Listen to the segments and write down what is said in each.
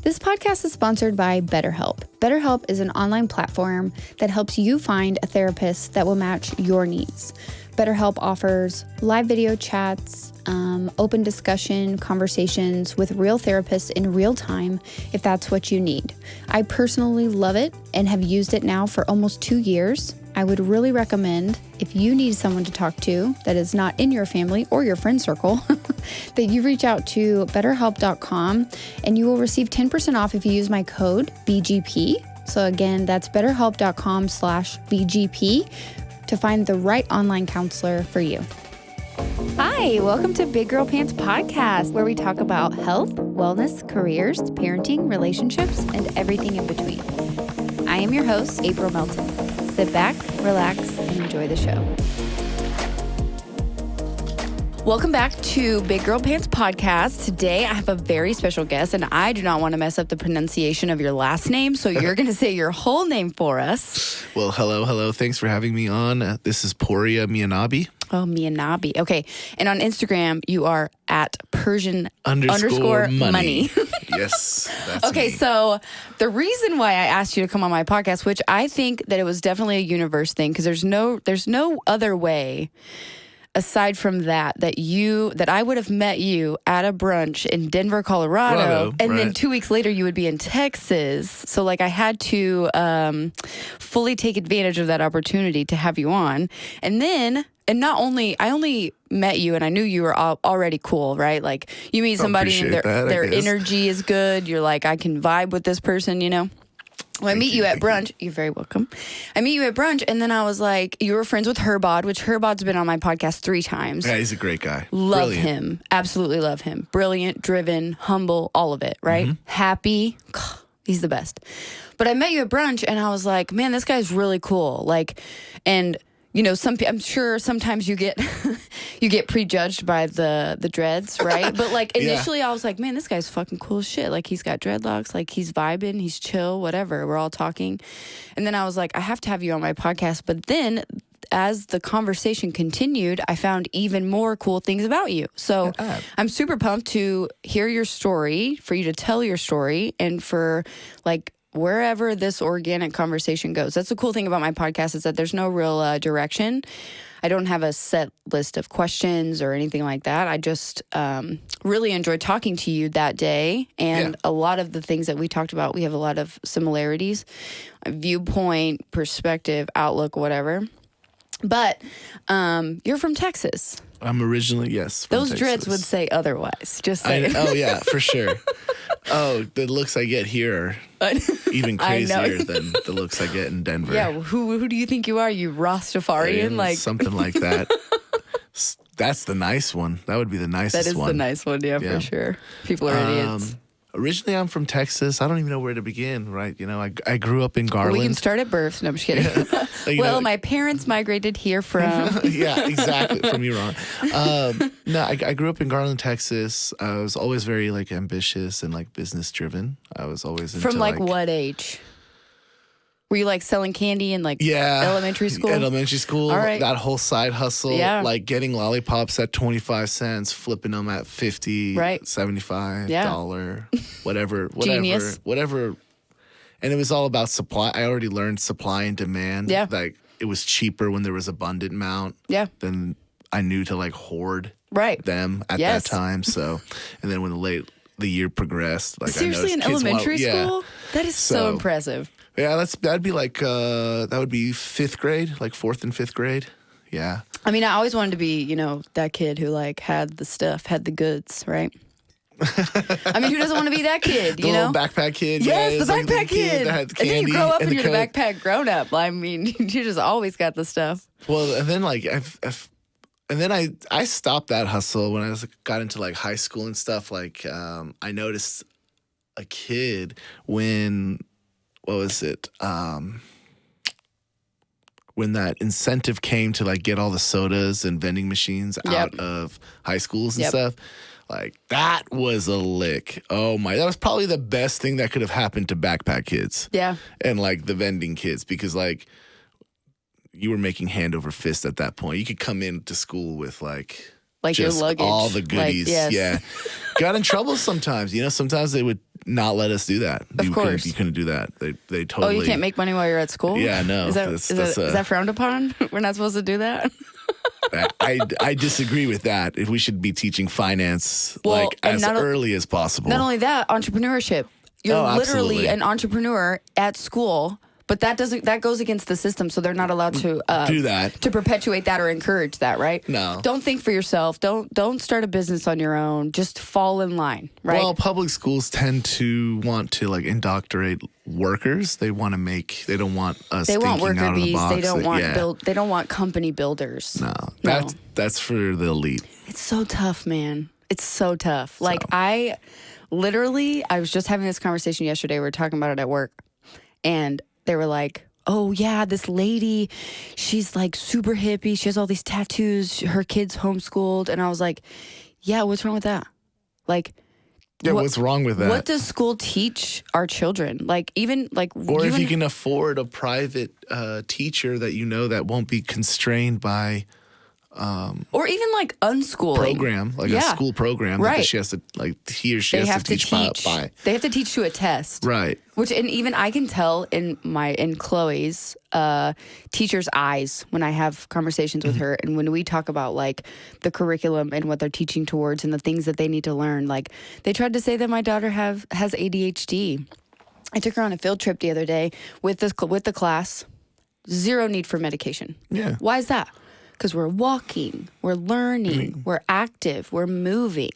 This podcast is sponsored by BetterHelp. BetterHelp is an online platform that helps you find a therapist that will match your needs. BetterHelp offers live video chats, open discussion, conversations with real therapists in real time if that's what you need. I personally love it and have used it now for almost 2 years. I would really recommend, if you need someone to talk to that is not in your family or your friend circle, that you reach out to betterhelp.com and you will receive 10% off if you use my code BGP. So again, that's betterhelp.com/BGP to find the right online counselor for you. Hi, welcome to Big Girl Pants Podcast, where we talk about health, wellness, careers, parenting, relationships, and everything in between. I am your host, April Melton. Sit back, relax, and enjoy the show. Welcome back to Big Girl Pants Podcast. Today, I have a very special guest, and I do not want to mess up the pronunciation of your last name, so you're going to say your whole name for us. Well, hello. Thanks for having me on. This is Poria Mianabi. Oh, Mianabi. Okay. And on Instagram, you are at Persian underscore money. Yes, that's okay, me. So the reason why I asked you to come on my podcast, which I think that it was definitely a universe thing, because there's no other way aside from that I would have met you at a brunch in Denver, Colorado, and then 2 weeks later you would be in Texas. So like I had to fully take advantage of that opportunity to have you on. And not only, I only met you and I knew you were already cool, right? Like you meet somebody and their energy is good. You're like, I can vibe with this person, you know? Well, I meet you at brunch. You're very welcome. I meet you at brunch, and then I was like, you were friends with Herbod, which Herbod's been on my podcast 3 times. Yeah, he's a great guy. Love him. Absolutely love him. Brilliant, driven, humble, all of it, right? Mm-hmm. Happy. He's the best. But I met you at brunch, and I was like, man, this guy's really cool. Like, and you know, I'm sure sometimes you get you get prejudged by the dreads, right? But like initially I was like, man, this guy's fucking cool as shit. Like he's got dreadlocks, like he's vibing, he's chill, whatever. We're all talking. And then I was like, I have to have you on my podcast. But then as the conversation continued, I found even more cool things about you. So I'm super pumped to hear your story, for you to tell your story, and for like wherever this organic conversation goes. That's the cool thing about my podcast, is that there's no real direction. I don't have a set list of questions or anything like that. I just really enjoyed talking to you that day. And a lot of the things that we talked about, we have a lot of similarities, viewpoint, perspective, outlook, whatever. But you're from Texas. I'm originally, yes. Those Texas. Dreads would say otherwise. Just saying. Oh, yeah, for sure. Oh, the looks I get here are even crazier than the looks I get in Denver. Yeah, who do you think you are? You Rastafarian? Like something like that. That's the nice one. That would be the nicest one. That is the nice one, yeah, for sure. People are idiots. Originally, I'm from Texas. I don't even know where to begin, right? You know, I grew up in Garland. We can start at birth. No, I'm just kidding. Well, my parents migrated here from... Yeah, exactly. From Iran. No, I grew up in Garland, Texas. I was always very, like, ambitious and, like, business-driven. I was always into, from, like, what age? Were you, like, selling candy in, like, elementary school? Elementary school. All right. That whole side hustle. Yeah. Like, getting lollipops at 25 cents, flipping them at 50, right. $75, whatever. Genius. Whatever. And it was all about supply. I already learned supply and demand. Yeah. Like, it was cheaper when there was abundant amount. Yeah. Then I knew to, like, hoard them at that time. So, and then when the year progressed, like, seriously, I noticed in elementary school? That is so impressive. Yeah, that'd be like that would be 5th grade, like 4th and 5th grade. Yeah. I mean, I always wanted to be, you know, that kid who like had the stuff, had the goods, right? I mean, who doesn't want to be that kid, you know? The little backpack kid. Yes, the backpack kid. That had the and then you grow up and you're the the backpack grown up. I mean, you just always got the stuff. Well, and then like and then I stopped that hustle when I got into like high school and stuff. Like I noticed a kid when when that incentive came to like get all the sodas and vending machines out of high schools and stuff, like that was a lick. Oh my, that was probably the best thing that could have happened to backpack kids. Yeah. And like the vending kids, because like you were making hand over fist at that point. You could come into school with like like just your luggage, all the goodies. Like, yes. Yeah, got in trouble sometimes. Sometimes they would not let us do that. Of course, you couldn't do that. They totally. Oh, you can't make money while you're at school. Yeah, no. Is that frowned upon? We're not supposed to do that. I disagree with that. If we should be teaching finance as early as possible. Not only that, entrepreneurship. You're literally an entrepreneur at school, but that goes against the system, so they're not allowed to do that, to perpetuate that or encourage that, right? No. Don't think for yourself. Don't start a business on your own. Just fall in line, right? Well, public schools tend to want to indoctrinate workers. They want to they don't want us. They want worker bees. They don't want They don't want company builders. No, that's for the elite. It's so tough, man. It's so tough. I was just having this conversation yesterday. We were talking about it at work, and they were like, oh, yeah, this lady, she's super hippie. She has all these tattoos. Her kid's homeschooled. And I was like, yeah, what's wrong with that? What's wrong with that? What does school teach our children? Or if you can afford a private teacher that that won't be constrained by... or even unschooling program, a school program, right? That she has to he or she has to teach by. They have to teach to a test, right? And even I can tell in Chloe's teacher's eyes when I have conversations with her, and when we talk about the curriculum and what they're teaching towards and the things that they need to learn. They tried to say that my daughter has ADHD. I took her on a field trip the other day with the class. Zero need for medication. Yeah. Why is that? Because we're walking, we're learning, we're active, we're moving.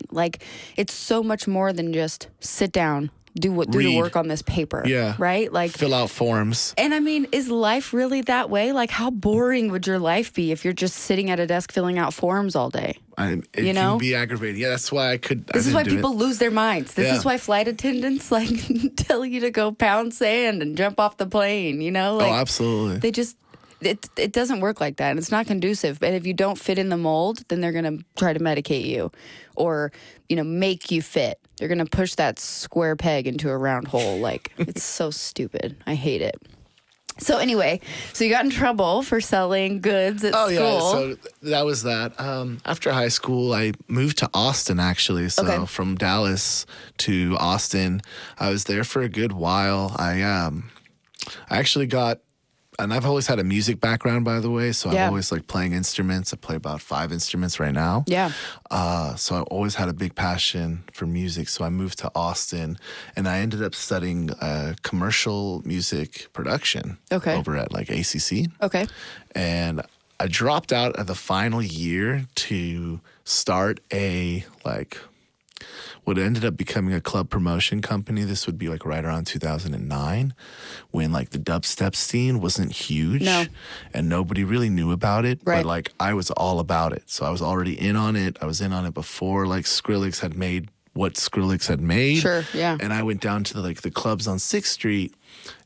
It's so much more than just sit down, do the work on this paper. Yeah. Right? Fill out forms. And is life really that way? How boring would your life be if you're just sitting at a desk filling out forms all day? It can be aggravating. Yeah, that's why This is why people lose their minds. This is why flight attendants tell you to go pound sand and jump off the plane, oh, absolutely. They just... It doesn't work like that, and it's not conducive. And if you don't fit in the mold, then they're going to try to medicate you or, make you fit. They're going to push that square peg into a round hole. It's so stupid. I hate it. So anyway, you got in trouble for selling goods at school. Oh, yeah, so that was that. After high school, I moved to Austin, actually. So from Dallas to Austin, I was there for a good while. I actually got... And I've always had a music background, by the way. So I've always playing instruments. I play about 5 instruments right now. Yeah. So I always had a big passion for music. So I moved to Austin, and I ended up studying commercial music production. Over at ACC. Okay. And I dropped out at the final year to start what ended up becoming a club promotion company. This would be right around 2009 when the dubstep scene wasn't huge. No. And nobody really knew about it. Right. But I was all about it. So I was already in on it. I was in on it before Skrillex had made what Skrillex had made. Sure, yeah. And I went down to the clubs on 6th Street,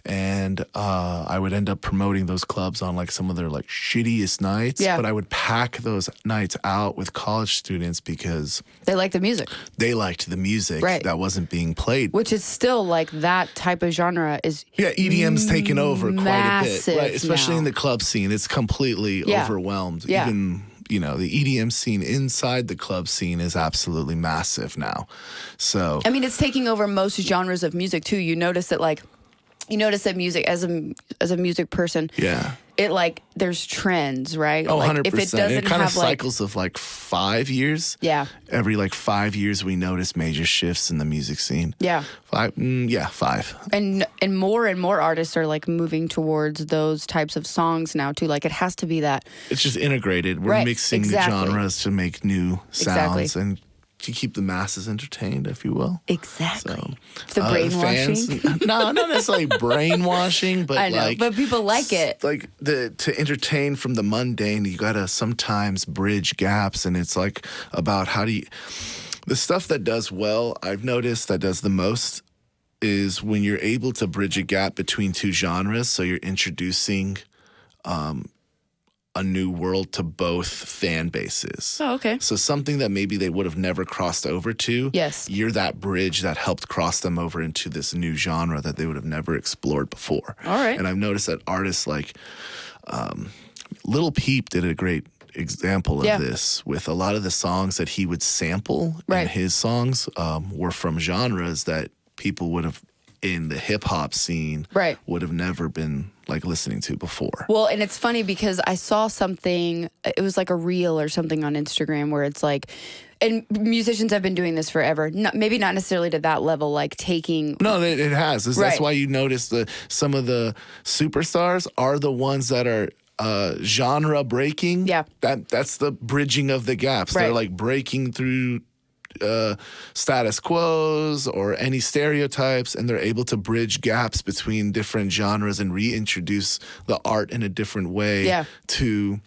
and I would end up promoting those clubs on some of their shittiest nights. Yeah. But I would pack those nights out with college students because they like the music. They liked the music that wasn't being played. Which is still that type of genre is EDM's taken over quite a bit. Right, especially now. In the club scene. It's completely overwhelmed. Yeah. Even the EDM scene inside the club scene is absolutely massive now. So it's taking over most genres of music too. You notice that music as a music person. Yeah. It there's trends, right? Oh, 100%. If it doesn't it kind have of cycles of 5 years. Yeah. Every 5 years we notice major shifts in the music scene. Yeah. 5. 5. And more artists are moving towards those types of songs now too. It has to be that. It's just integrated. We're mixing the genres to make new sounds and to keep the masses entertained, if you will. Exactly. So, the brainwashing. No, not necessarily brainwashing, but I know, but people like it. To entertain from the mundane, you gotta sometimes bridge gaps, and it's about how do you. The stuff that does well, I've noticed that does the most is when you're able to bridge a gap between two genres. So you're introducing a new world to both fan bases. Oh, okay. So something that maybe they would have never crossed over to. Yes. You're that bridge that helped cross them over into this new genre that they would have never explored before. All right. And I've noticed that artists Lil Peep did a great example of this with a lot of the songs that he would sample in his songs were from genres that people would have in the hip hop scene would have never been like listening to before. Well, and it's funny because I saw something, it was like a reel or something on Instagram where it's like, and musicians have been doing this forever. Maybe not necessarily to that level, like taking. No, it has. That's why you notice some of the superstars are the ones that are genre breaking. Yeah. That's the bridging of the gaps. They're like breaking through status quos or any stereotypes, and they're able to bridge gaps between different genres and reintroduce the art in a different way to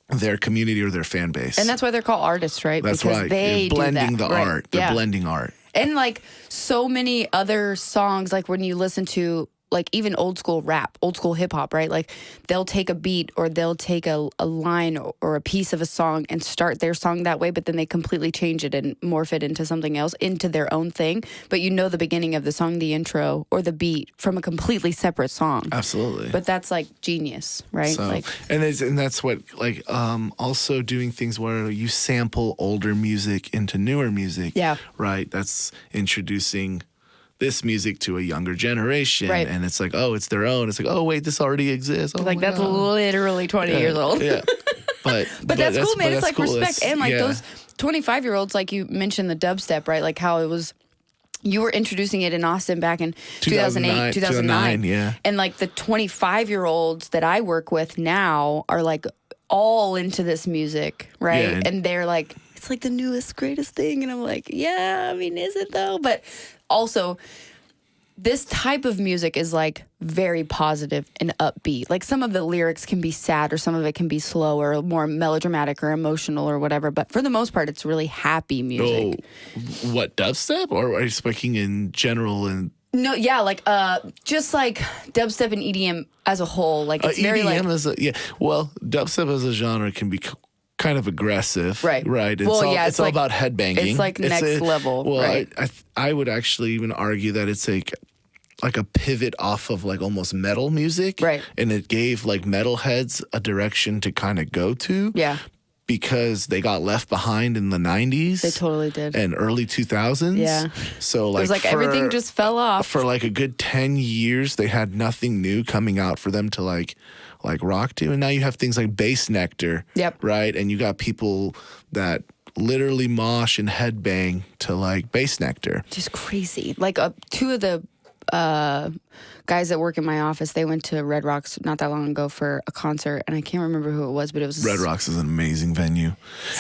their community or their fan base. And that's why they're called artists, right? That's because right. They blending do that. the art. They're blending art. And like so many other songs, like when you listen to like even old school rap, old school hip hop, right? Like they'll take a beat or they'll take a line or a piece of a song and start their song that way, but then they completely change it and morph it into something else, into their own thing. But you know the beginning of the song, the intro, or the beat from a completely separate song. Absolutely. But that's like genius, right? So, like, and that's what like also doing things where you sample older music into newer music. Yeah. Right. That's introducing this music to a younger generation, and it's like, oh, it's their own. It's like, oh, wait, this already exists. Oh, like that's literally 20 years old. Yeah, but that's cool, man. It's like cool. Respect, and like those 25-year-olds, like you mentioned the dubstep, right? Like how it was. You were introducing it in Austin back in 2008, 2009. Yeah. And like the 25-year-olds that I work with now are like all into this music, right? Yeah. And they're like, it's like the newest, greatest thing. And I'm like, yeah, I mean, is it though? But also, this type of music is like very positive and upbeat. Like some of the lyrics can be sad or some of it can be slow or more melodramatic or emotional or whatever. But for the most part, it's really happy music. Oh, what, dubstep? Or are you speaking in general? No, yeah, like just like dubstep and EDM as a whole. Like it's very like well, dubstep as a genre can be kind of aggressive, right? It's all about headbanging. It's like next level. Well, right? I would actually even argue that it's like a pivot off of like almost metal music, right? And it gave like metalheads a direction to kind of go to, because they got left behind in the 90s. They totally did. And early 2000s. Yeah. So like, it was like everything just fell off. For like a good 10 years, they had nothing new coming out for them to like rock to. And now you have things like Bass Nectar. Yep. Right? And you got people that literally mosh and headbang to like Bass Nectar. Just crazy. Like two of the guys that work in my office, they went to Red Rocks not that long ago for a concert, and I can't remember who it was, but it was Red Rocks is an amazing venue.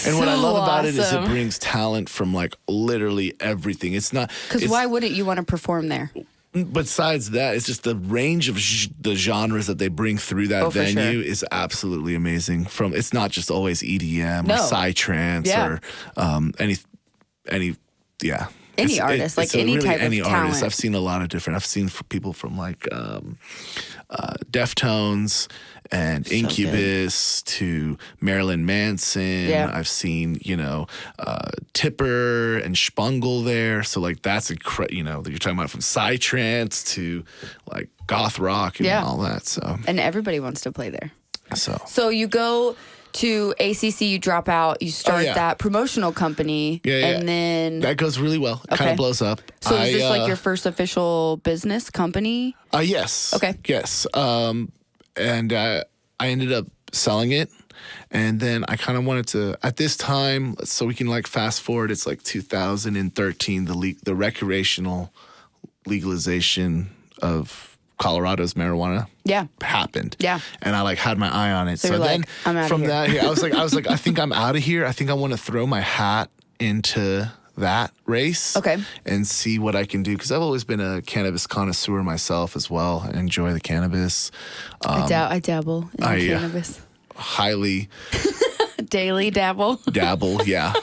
And what I love about it is it brings talent from like literally everything. It's not because why wouldn't you want to perform there? Besides that, it's just the range of the genres that they bring through that venue is absolutely amazing. It's not just always EDM or psytrance or any Any artist, like any really type any of artist. talent. I've seen a lot of different. I've seen people from like Deftones and Incubus to Marilyn Manson. Yeah. I've seen Tipper and Spungle there. So like that's you're talking about from psytrance to like goth rock and all that. So and everybody wants to play there. So you go to ACC, you drop out, you start that promotional company, and then that goes really well. It kind of blows up. So is this like your first official business company? Yes. Okay. Yes. And I ended up selling it, and then I kind of wanted to at this time, so we can like fast forward. It's like 2013, the recreational legalization of Colorado's marijuana happened. Yeah. And I like had my eye on it. So then from that here, I was like, I think I'm out of here. I think I want to throw my hat into that race. Okay. And see what I can do. Because I've always been a cannabis connoisseur myself as well. I enjoy the cannabis. I dabble in cannabis. Highly. Daily dabble. Dabble, yeah.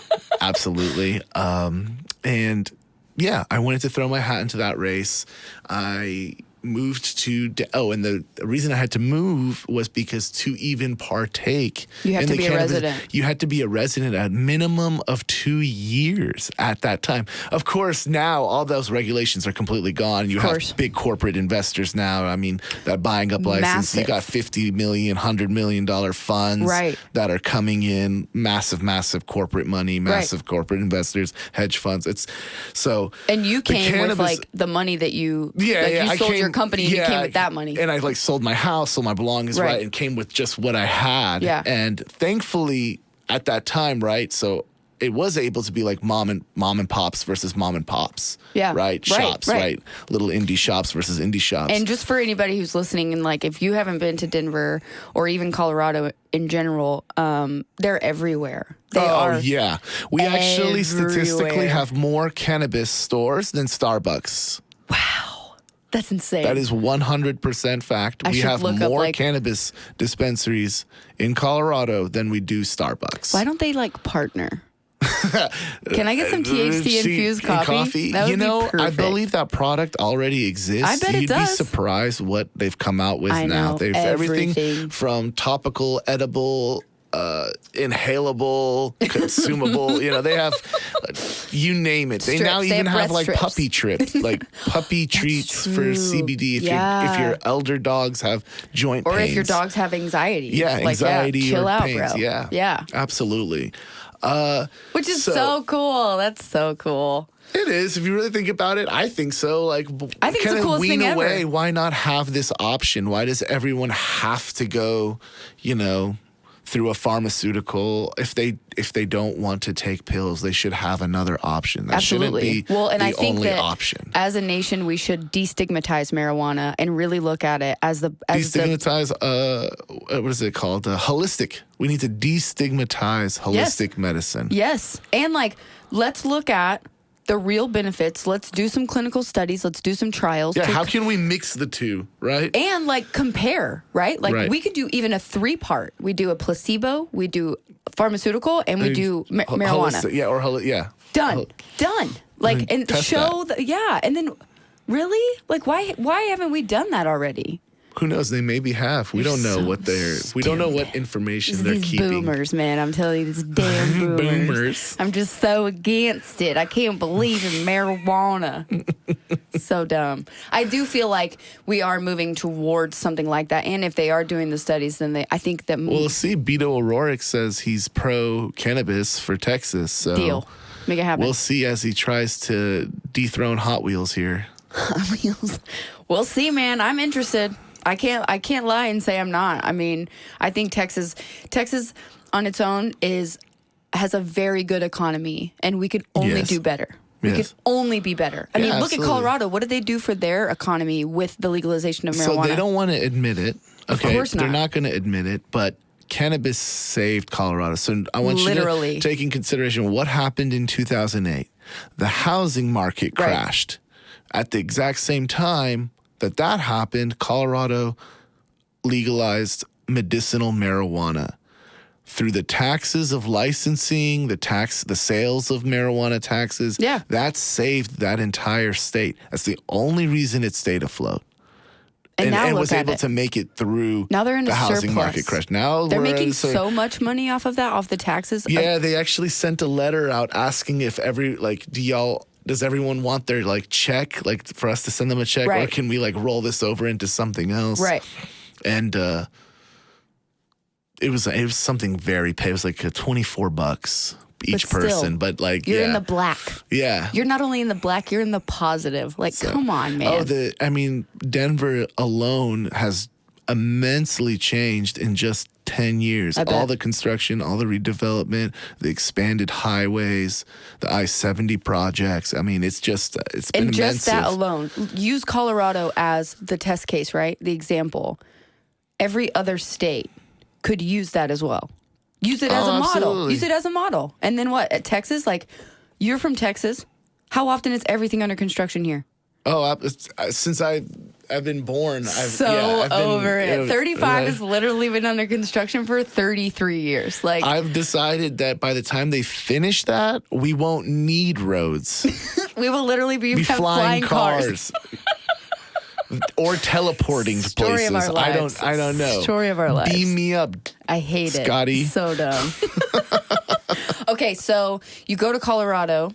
Absolutely. And yeah, I wanted to throw my hat into that race. I moved to, and the reason I had to move was because to even partake you have in to the be cannabis, a resident. you had to be a resident at a minimum of 2 years at that time. Of course, now all those regulations are completely gone. You have big corporate investors now. I mean, that buying up license. You got $50 million, $100 million funds that are coming in. Massive corporate money, massive corporate investors, hedge funds. It's so. And you came with like the money that you you sold your company and you came with that money. And I like sold my house, sold my belongings, and came with just what I had. Yeah. And thankfully at that time, so it was able to be like mom and pops versus mom and pops. Yeah. Right? Shops, right? Little indie shops versus indie shops. And just for anybody who's listening, and like if you haven't been to Denver or even Colorado in general, they're everywhere. They are. Yeah. We actually statistically have more cannabis stores than Starbucks. Wow. That's insane. That is 100% fact. We have more cannabis dispensaries in Colorado than we do Starbucks. Why don't they like partner? Can I get some THC infused coffee? That would be perfect. I believe that product already exists. I bet it does. You'd be surprised what they've come out with I now. know, They've everything from topical, edible, inhalable, consumable. They have, you name it. They now even have like puppy trips, like puppy treats for CBD. If your elder dogs have joint pains, or if your dogs have anxiety. Yeah, anxiety chill or out, pains. bro. Yeah, absolutely. Which is so cool. That's so cool. It is. If you really think about it, I think so. Like, I think it's the coolest thing ever. Why not have this option? Why does everyone have to go, through a pharmaceutical? If they don't want to take pills, they should have another option. That shouldn't be the only option. As a nation, we should destigmatize marijuana and really look at it as destigmatize. What is it called? Holistic. We need to destigmatize holistic medicine. Yes, and let's look at the real benefits. Let's do some clinical studies. Let's do some trials. Yeah, how can we mix the two, right? And compare, right? We could do even a 3-part. We do a placebo, we do pharmaceutical, and we do marijuana. Holistic, Done. And show and then really? Why haven't we done that already? Who knows? They maybe have. We don't know what we don't know what information they're keeping. Boomers, man. I'm telling you, these damn boomers. I'm just so against it. I can't believe in marijuana. So dumb. I do feel like we are moving towards something like that. And if they are doing the studies, then I think that... We'll see. Beto O'Rourke says he's pro-cannabis for Texas. So deal. Make it happen. We'll see as he tries to dethrone Hot Wheels here. Hot Wheels. We'll see, man. I'm interested. I can't lie and say I'm not. I mean, I think Texas on its own has a very good economy, and we could only do better. We could only be better. I mean, look absolutely. at Colorado. What did they do for their economy with the legalization of marijuana? So they don't want to admit it. Okay, of course not. They're not going to admit it, but cannabis saved Colorado. So I want you to take in consideration what happened in 2008. The housing market crashed. At the exact same time that happened, Colorado legalized medicinal marijuana. Through the taxes of licensing, the sales of marijuana taxes, that saved that entire state. That's the only reason it stayed afloat. And was able to make it through now they're in the housing market crash. Now they're making so much money off of that, off the taxes. Yeah, they actually sent a letter out asking if does everyone want their check, for us to send them a check, or can we roll this over into something else? Right. And it was something very paid. It was $24 each person, but you're in the black. Yeah. You're not only in the black, you're in the positive. Come on, man. Denver alone has immensely changed in just 10 years. All the construction, all the redevelopment, the expanded highways, the I-70 projects. I mean, it's been immense. And just that alone, use Colorado as the test case, right? The example. Every other state could use that as well. Use it as a model. Absolutely. Use it as a model. And then what? At Texas, you're from Texas. How often is everything under construction here? Oh, since I've been born. I've been over it. 35 has literally been under construction for 33 years. I've decided that by the time they finish that, we won't need roads. We will literally be flying cars. or teleporting to Story places. of our lives. I don't know. Story of our lives. Beam me up. I hate Scotty. it. So dumb. Okay, so you go to Colorado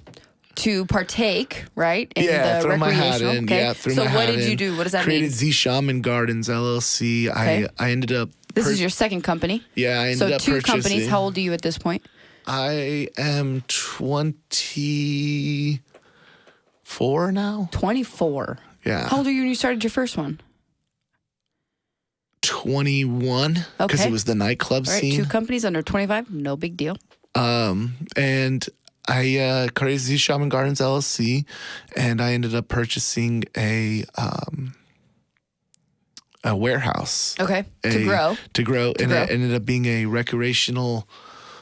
to partake, right? In the throw my hat recreational. in. Okay. Yeah, throw so my what hat in. did you do? What does that Created mean? Z Shaman Gardens LLC. Okay. I ended up. This is your second company. Yeah, I ended so up two purchasing. companies. How old are you at this point? I am 24 now. 24. Yeah. How old are you when you started your first one? 21. Because Okay. it was the nightclub All right, scene. 2 companies under 25. No big deal. And I created Z Shaman Gardens LLC, and I ended up purchasing a warehouse. Okay. To grow. And it ended up being a recreational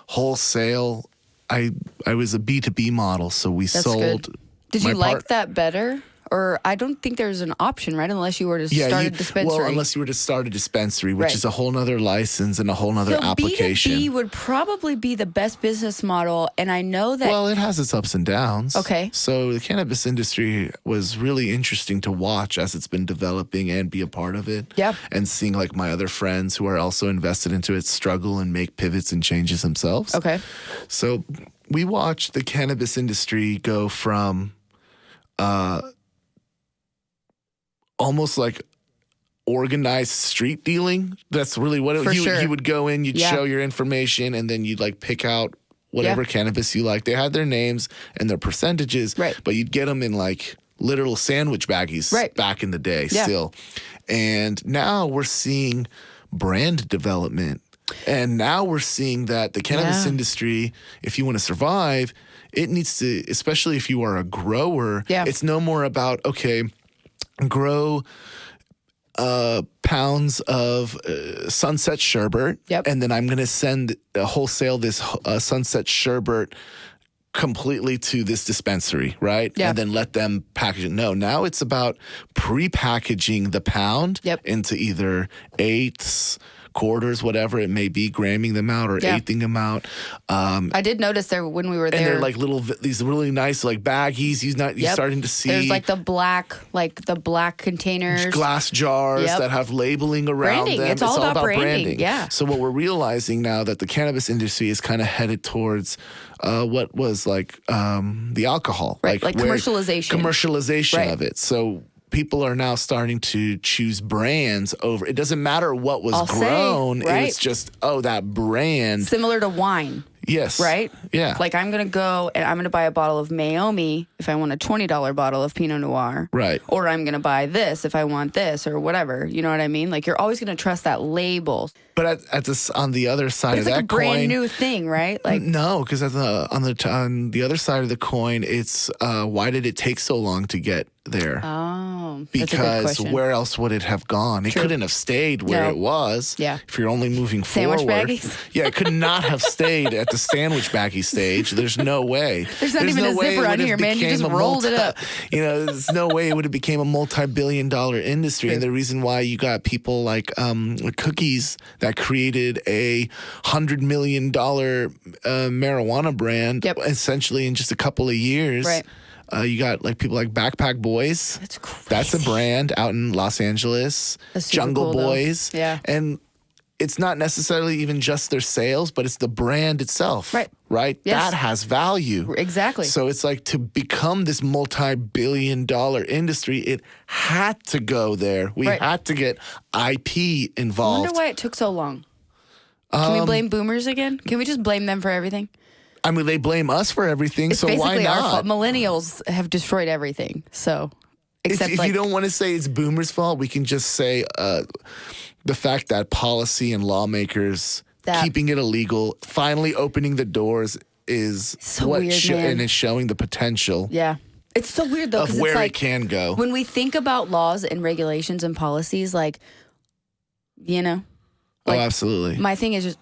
wholesale. I was a B2B model, so we That's sold. good. Did you like that better? Or I don't think there's an option, right? Unless you were to start a dispensary. Well, unless you were to start a dispensary, which Right. is a whole nother license and a whole nother application. B2B would probably be the best business model, and I know that. Well, it has its ups and downs. Okay. So the cannabis industry was really interesting to watch as it's been developing and be a part of it. Yeah. And seeing like my other friends who are also invested into it struggle and make pivots and changes themselves. Okay. So we watched the cannabis industry go from almost like organized street dealing. That's really what For sure. you would go in, you'd show your information, and then you'd like pick out whatever cannabis you like. They had their names and their percentages, Right. but you'd get them in like literal sandwich baggies back in the day still. And now we're seeing brand development. And now we're seeing that the cannabis industry, if you want to survive, it needs to, especially if you are a grower, it's no more about, okay, grow pounds of Sunset Sherbet, and then I'm going to wholesale this Sunset Sherbet completely to this dispensary, right? Yeah. And then let them package it. No, now it's about pre-packaging the pound into either eighths, quarters, whatever it may be, gramming them out or eighthing them out. I did notice there when we were there. And they're like these really nice like baggies. You're starting to see. There's like the black containers. Glass jars that have labeling around branding. them. It's all about branding. Yeah. So what we're realizing now that the cannabis industry is kind of headed towards what was like the alcohol. Right, like commercialization. Commercialization of it. So people are now starting to choose brands over. It doesn't matter what was grown. It's just, that brand. Similar to wine. Yes. Right? Yeah. Like I'm going to go and I'm going to buy a bottle of Maomi if I want a $20 bottle of Pinot Noir. Right. Or I'm going to buy this if I want this or whatever. You know what I mean? Like you're always going to trust that label. But on the other side of that coin, it's like a brand new thing, right? Like no, because on the other side of the coin, it's why did it take so long to get there? Oh, because where else would it have gone? It couldn't have stayed where it was. Yeah. If you're only moving sandwich forward. Baggies? Yeah, it could not have stayed at the sandwich baggie stage. There's no way. There's not even a zipper on here, man. You just rolled it up. There's no way it would have became a multi-billion-dollar industry. And the reason why you got people like Cookies that created a $100 million marijuana brand essentially in just a couple of years. Right. You got like people like Backpack Boys. That's crazy. That's a brand out in Los Angeles. Jungle Boys. Yeah. And it's not necessarily even just their sales, but it's the brand itself. Right? Yes. That has value. Exactly. So it's like to become this multi-billion-dollar industry, it had to go there. We had to get IP involved. I wonder why it took so long. Can we blame boomers again? Can we just blame them for everything? I mean, they blame us for everything, It's so why basically our not? fault. Millennials have destroyed everything. So, except if you don't want to say it's boomers' fault, we can just say the fact that policy and lawmakers keeping it illegal, finally opening the doors is so what weird, man. and is showing the potential. Yeah. It's so weird, though, of where it's like, it can go. When we think about laws and regulations and policies, like, like, absolutely. My thing is just,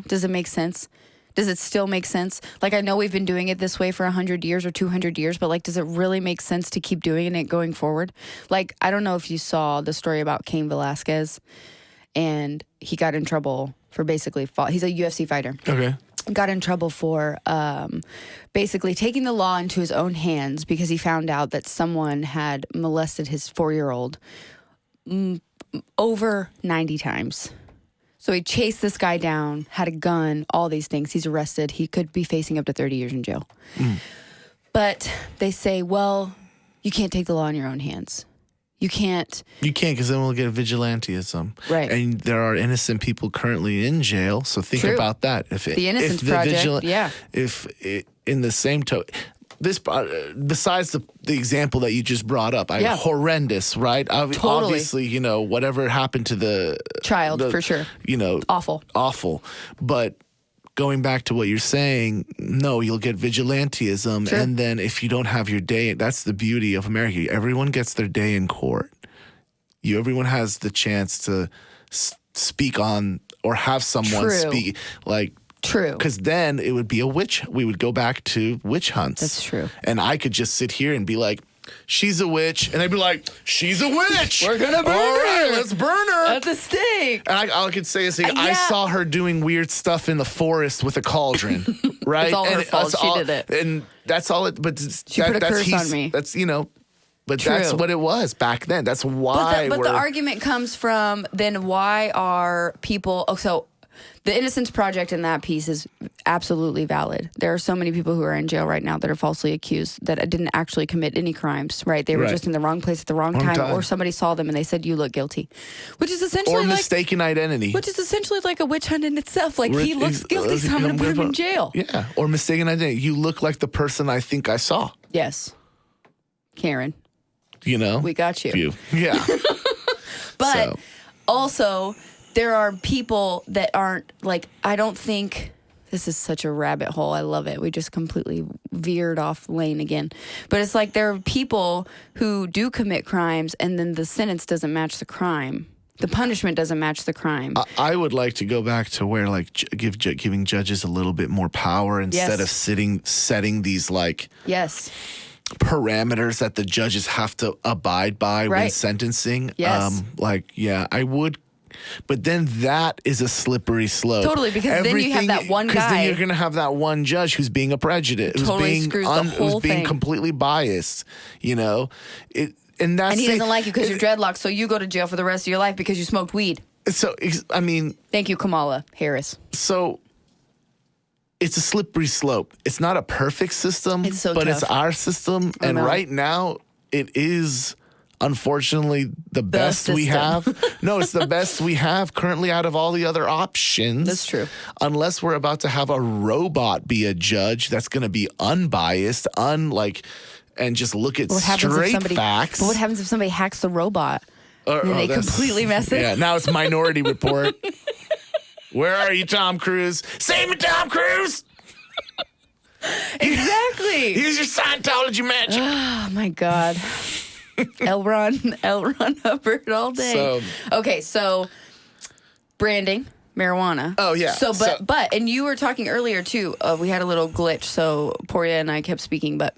does it make sense? Does it still make sense? Like, I know we've been doing it this way for 100 years or 200 years, but, like, does it really make sense to keep doing it going forward? Like, I don't know if you saw the story about Cain Velasquez, and he got in trouble for basically he's a UFC fighter. Okay. got in trouble for basically taking the law into his own hands because he found out that someone had molested his 4-year-old over 90 times. So he chased this guy down, had a gun, all these things. He's arrested. He could be facing up to 30 years in jail. But they say, well, you can't take the law in your own hands. You can't because then we'll get vigilantism. Right. And there are innocent people currently in jail. So think about that. The Innocence Project, If in the same this besides the example that you just brought up, horrendous, right? Totally. Obviously, whatever happened to the child, for sure. Awful. But going back to what you're saying, no, you'll get vigilantism. Sure. And then if you don't have your day, that's the beauty of America. Everyone gets their day in court. Everyone has the chance to speak on or have someone speak. True. Because then it would be we would go back to witch hunts. That's true. And I could just sit here and be like, she's a witch. And I'd be like, she's a witch. We're going to burn her. All right, let's burn her. At the stake. And all I could say is, I saw her doing weird stuff in the forest with a cauldron. Right? It's all her fault. She did it. And that's all it, but she put a curse on me. That's, but that's what it was back then. That's why But the argument comes from then why are people, so the Innocence Project in that piece is absolutely valid. There are so many people who are in jail right now that are falsely accused that didn't actually commit any crimes, right? They were just in the wrong place at the wrong time, or somebody saw them and they said, you look guilty. Which is essentially mistaken identity. Which is essentially like a witch hunt in itself. Like, he looks guilty, so I'm going to put him in jail. Yeah, or mistaken identity. You look like the person I think I saw. Yes. Karen. We got you. Yeah. But also, there are people that aren't, I don't think, this is such a rabbit hole. I love it. We just completely veered off lane again. But it's like there are people who do commit crimes and then the sentence doesn't match the crime. The punishment doesn't match the crime. I would like to go back to where, giving judges a little bit more power instead of setting these, parameters that the judges have to abide by when sentencing. Yes. I would. But then that is a slippery slope. Totally, because then you have that one guy. Because then you're going to have that one judge who's being a prejudice, who's being completely biased. And he doesn't like you because you're dreadlocked, so you go to jail for the rest of your life because you smoked weed. So, thank you, Kamala Harris. So, it's a slippery slope. It's not a perfect system, but tough. It's our system. And right now, it is, unfortunately, the best we have. No, it's the best we have currently out of all the other options. That's true. Unless we're about to have a robot be a judge that's going to be unbiased, and just look at straight facts. But what happens if somebody hacks the robot? And they completely mess it? Yeah, now it's Minority Report. Where are you, Tom Cruise? Save me, Tom Cruise! Exactly. Here's your Scientology magic. Oh, my God. L. Ron Hubbard all day. So branding, marijuana. Oh, yeah. But and you were talking earlier, too. We had a little glitch, so Poria and I kept speaking, but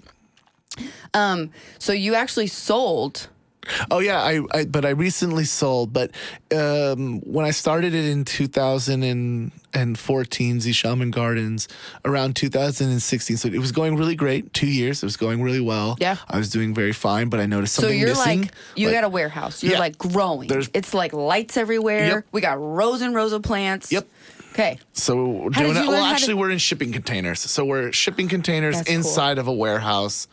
so you actually sold. Oh, yeah, but I recently sold. But when I started it in 2014, Z Shaman Gardens, around 2016, so it was going really great. 2 years, it was going really well. Yeah. I was doing very fine, but I noticed something missing. So you're you got a warehouse. You're growing. It's lights everywhere. Yep. We got rows and rows of plants. Yep. Okay. So we're doing it. Well, actually, we're in shipping containers. So we're shipping containers inside of a warehouse.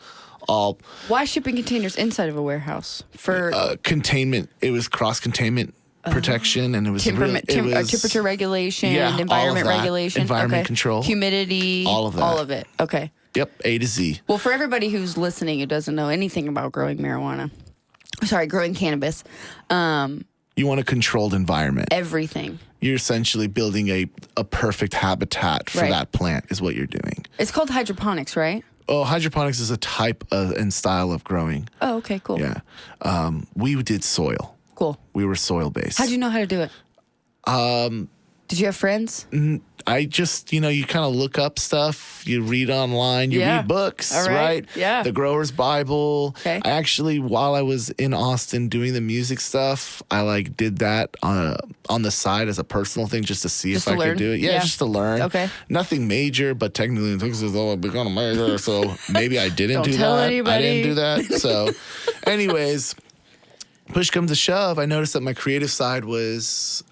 Why shipping containers inside of a warehouse? For containment. It was cross-containment protection, and it was temperature regulation, environment regulation, environment control, humidity, all of that. All of it. Okay. Yep, A to Z. Well, for everybody who's listening who doesn't know anything about growing cannabis, you want a controlled environment. Everything. You're essentially building a perfect habitat for that plant is what you're doing. It's called hydroponics, right? Oh, hydroponics is a type and style of growing. Oh, okay, cool. Yeah. We did soil. Cool. We were soil-based. How'd you know how to do it? Did you have friends? I just, you kind of look up stuff. You read online. You read books, right? Yeah. The Grower's Bible. Okay. I actually, while I was in Austin doing the music stuff, I did that on the side as a personal thing just to see if I could do it. Yeah, just to learn. Okay. Nothing major, but technically this is all become a major, so maybe I didn't do tell that. Anybody. I didn't do that. So, anyways, push comes to shove. I noticed that my creative side was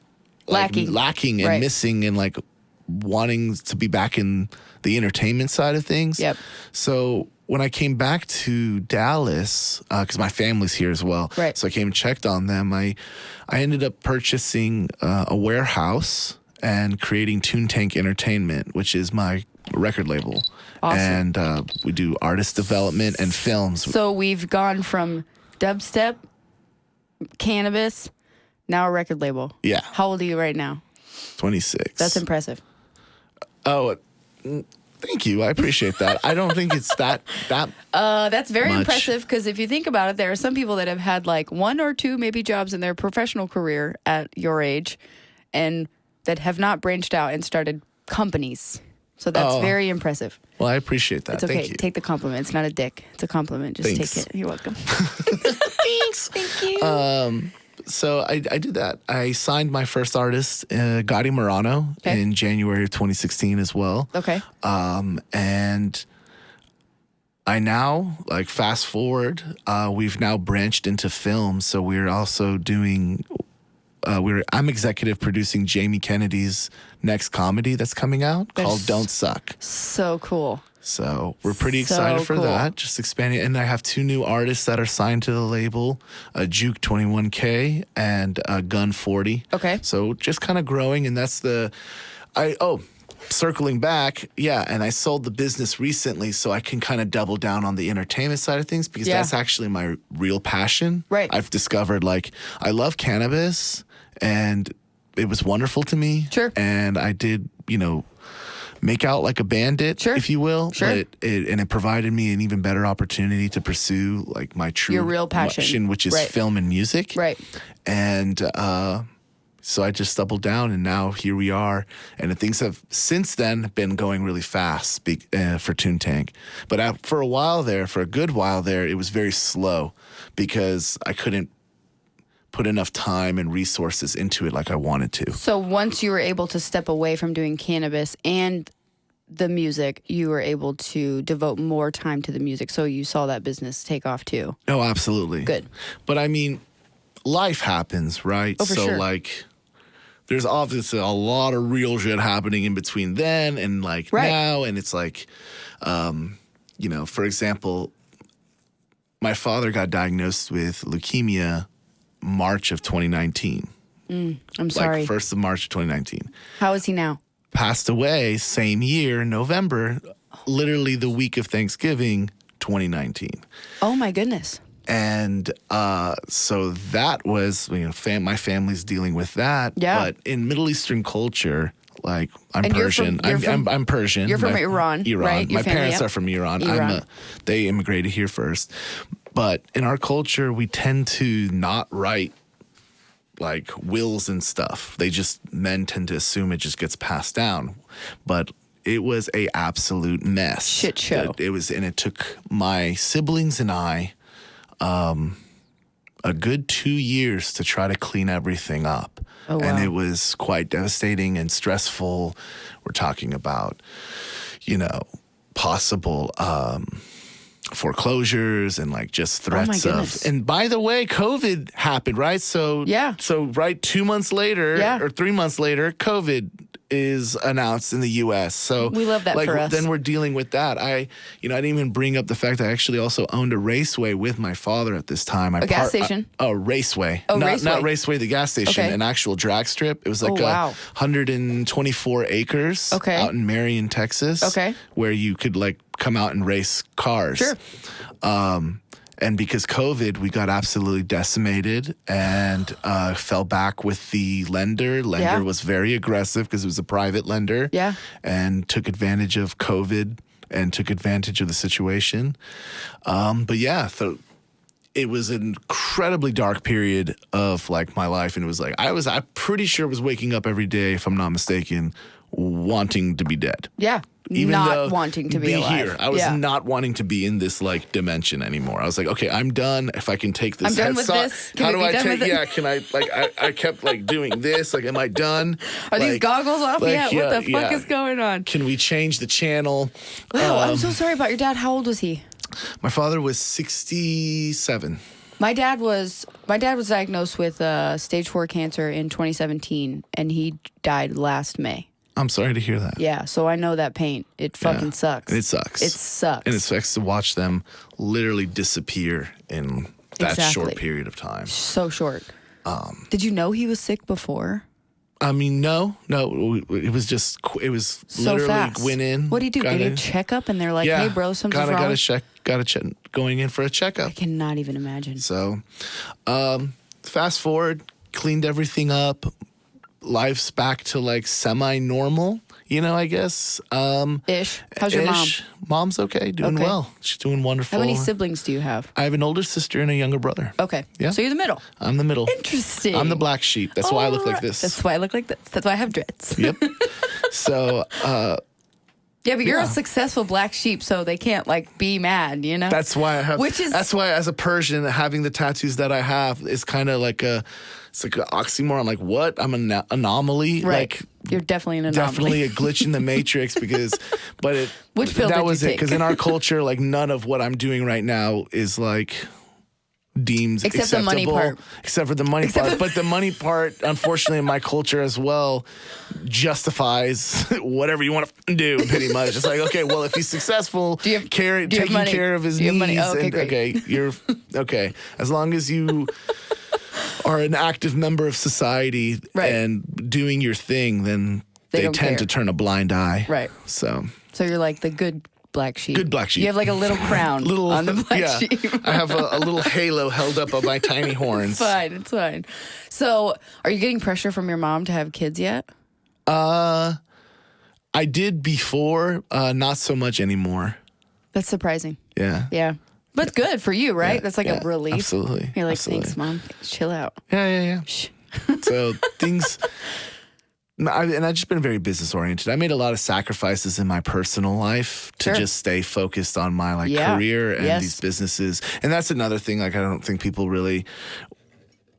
lacking and missing and wanting to be back in the entertainment side of things. Yep. So when I came back to Dallas, because my family's here as well, right. So I came and checked on them. I ended up purchasing a warehouse and creating Toon Tank Entertainment, which is my record label. Awesome. And we do artist development and films. So we've gone from dubstep, cannabis, now a record label. Yeah. How old are you right now? 26. That's impressive. Oh, thank you. I appreciate that. I don't think it's that that's very much. impressive because if you think about it, there are some people that have had one or two maybe jobs in their professional career at your age and that have not branched out and started companies. So that's very impressive. Well, I appreciate that. It's okay. Thank you. Take the compliment. It's not a dick. It's a compliment. Just Thanks. take it. You're welcome. Thanks. Thank you. So I did that. I signed my first artist, Gotti Morano, in January of 2016 as well. Okay. And I now, fast forward, we've now branched into film. So we're also doing, I'm executive producing Jamie Kennedy's next comedy that's coming out called Don't Suck. So cool. So we're pretty excited for that. Just expanding. And I have 2 new artists that are signed to the label, Juke 21K and Gun 40. Okay. So just kind of growing. And that's circling back. Yeah. And I sold the business recently so I can kind of double down on the entertainment side of things because that's actually my real passion. Right. I've discovered I love cannabis and it was wonderful to me. Sure. And I did, make out like a bandit, if you will. Sure. But it provided me an even better opportunity to pursue my true your real passion, which is film and music. Right. And so I just doubled down, and now here we are. And things have since then been going really fast for Toon Tank. But for a good while there, it was very slow because I couldn't put enough time and resources into it like I wanted to. So once you were able to step away from doing cannabis and the music, you were able to devote more time to the music. So you saw that business take off too. Oh, absolutely. Good. But I mean, life happens, right? Oh, for sure. There's obviously a lot of real shit happening in between then and now. And it's for example, my father got diagnosed with leukemia March of 2019. I'm sorry. 1st of March of 2019. How is he now? Passed away same year, November, literally the week of Thanksgiving, 2019. Oh my goodness. And so that was, my family's dealing with that. Yeah. But in Middle Eastern culture, I'm And Persian. I'm Persian. You're from Iran, right? My parents are from Iran. They immigrated here first. But in our culture, we tend to not write wills and stuff. Men tend to assume it just gets passed down. But it was a absolute mess. Shit show. It took my siblings and I a good 2 years to try to clean everything up. Oh, wow. And it was quite devastating and stressful. We're talking about, possible foreclosures and just threats of. And by the way, COVID happened, right? So 2 months later or 3 months later, COVID is announced in the U.S. So we love that for us. Then we're dealing with that. I didn't even bring up the fact that I actually also owned a raceway with my father at this time. A gas station? Raceway. Oh, not Raceway, the gas station, an actual drag strip. It was 124 acres out in Marion, Texas, where you could come out and race cars. Sure. And because COVID, we got absolutely decimated and fell back with the lender. Lender was very aggressive because it was a private lender. Yeah. And took advantage of COVID and took advantage of the situation. So it was an incredibly dark period of like my life, and it was like I'm pretty sure I was waking up every day, if I'm not mistaken, wanting to be dead. Yeah. Even not wanting to be alive. Here. I was not wanting to be in this like dimension anymore. I was like, okay, I'm done. If I can take this, I'm done with this. How do I take? Yeah, can I like? I kept like doing this. Like, am I done? Are these goggles off yet? What the fuck is going on? Can we change the channel? Wow, I'm so sorry about your dad. How old was he? My father was 67. My dad was diagnosed with stage 4 cancer in 2017, and he died last May. I'm sorry to hear that. Yeah, so I know that pain. It fucking sucks. It sucks. It sucks. And it sucks to watch them literally disappear in that short period of time. So short. Did you know he was sick before? I mean, no. It was so literally fast. went in. What do you do? Get a checkup, and they're like, "Hey, bro, something's wrong." Got to check. Going in for a checkup. I cannot even imagine. So, fast forward, cleaned everything up. Life's back to like semi-normal, I guess. Ish. How's your mom? Mom's okay, doing well. She's doing wonderful. How many siblings do you have? I have an older sister and a younger brother. Okay. Yeah. So you're the middle. I'm the middle. Interesting. I'm the black sheep. That's why I look like this. That's why I look like this. That's why I have dreads. Yep. So, yeah, but you're a successful black sheep, so they can't like be mad, That's why I have. That's why, as a Persian, having the tattoos that I have is kind of like it's like an oxymoron. Like, what? I'm an anomaly. Right. Like, you're definitely an anomaly. Definitely a glitch in the matrix Which pill that was did you it. take? Because in our culture, like none of what I'm doing right now is like deemed except acceptable. The money part. Except for the money part. But the money part, unfortunately, in my culture as well, justifies whatever you want to do, pretty much. It's like, okay, well, if he's successful, taking care of his needs, you're okay. As long as you are an active member of society and doing your thing, then they tend to turn a blind eye. Right. So you're like the good black sheep. Good black sheep. You have like a little crown on the black sheep. I have a little halo held up of my tiny horns. It's fine. So, are you getting pressure from your mom to have kids yet? I did before, not so much anymore. That's surprising. Yeah. Yeah. But good for you, right? That's like a relief. Absolutely. You're like, thanks, Mom. Chill out. Yeah. Shh. So things... I've just been very business oriented. I made a lot of sacrifices in my personal life to just stay focused on my career and these businesses. And that's another thing. Like, I don't think people really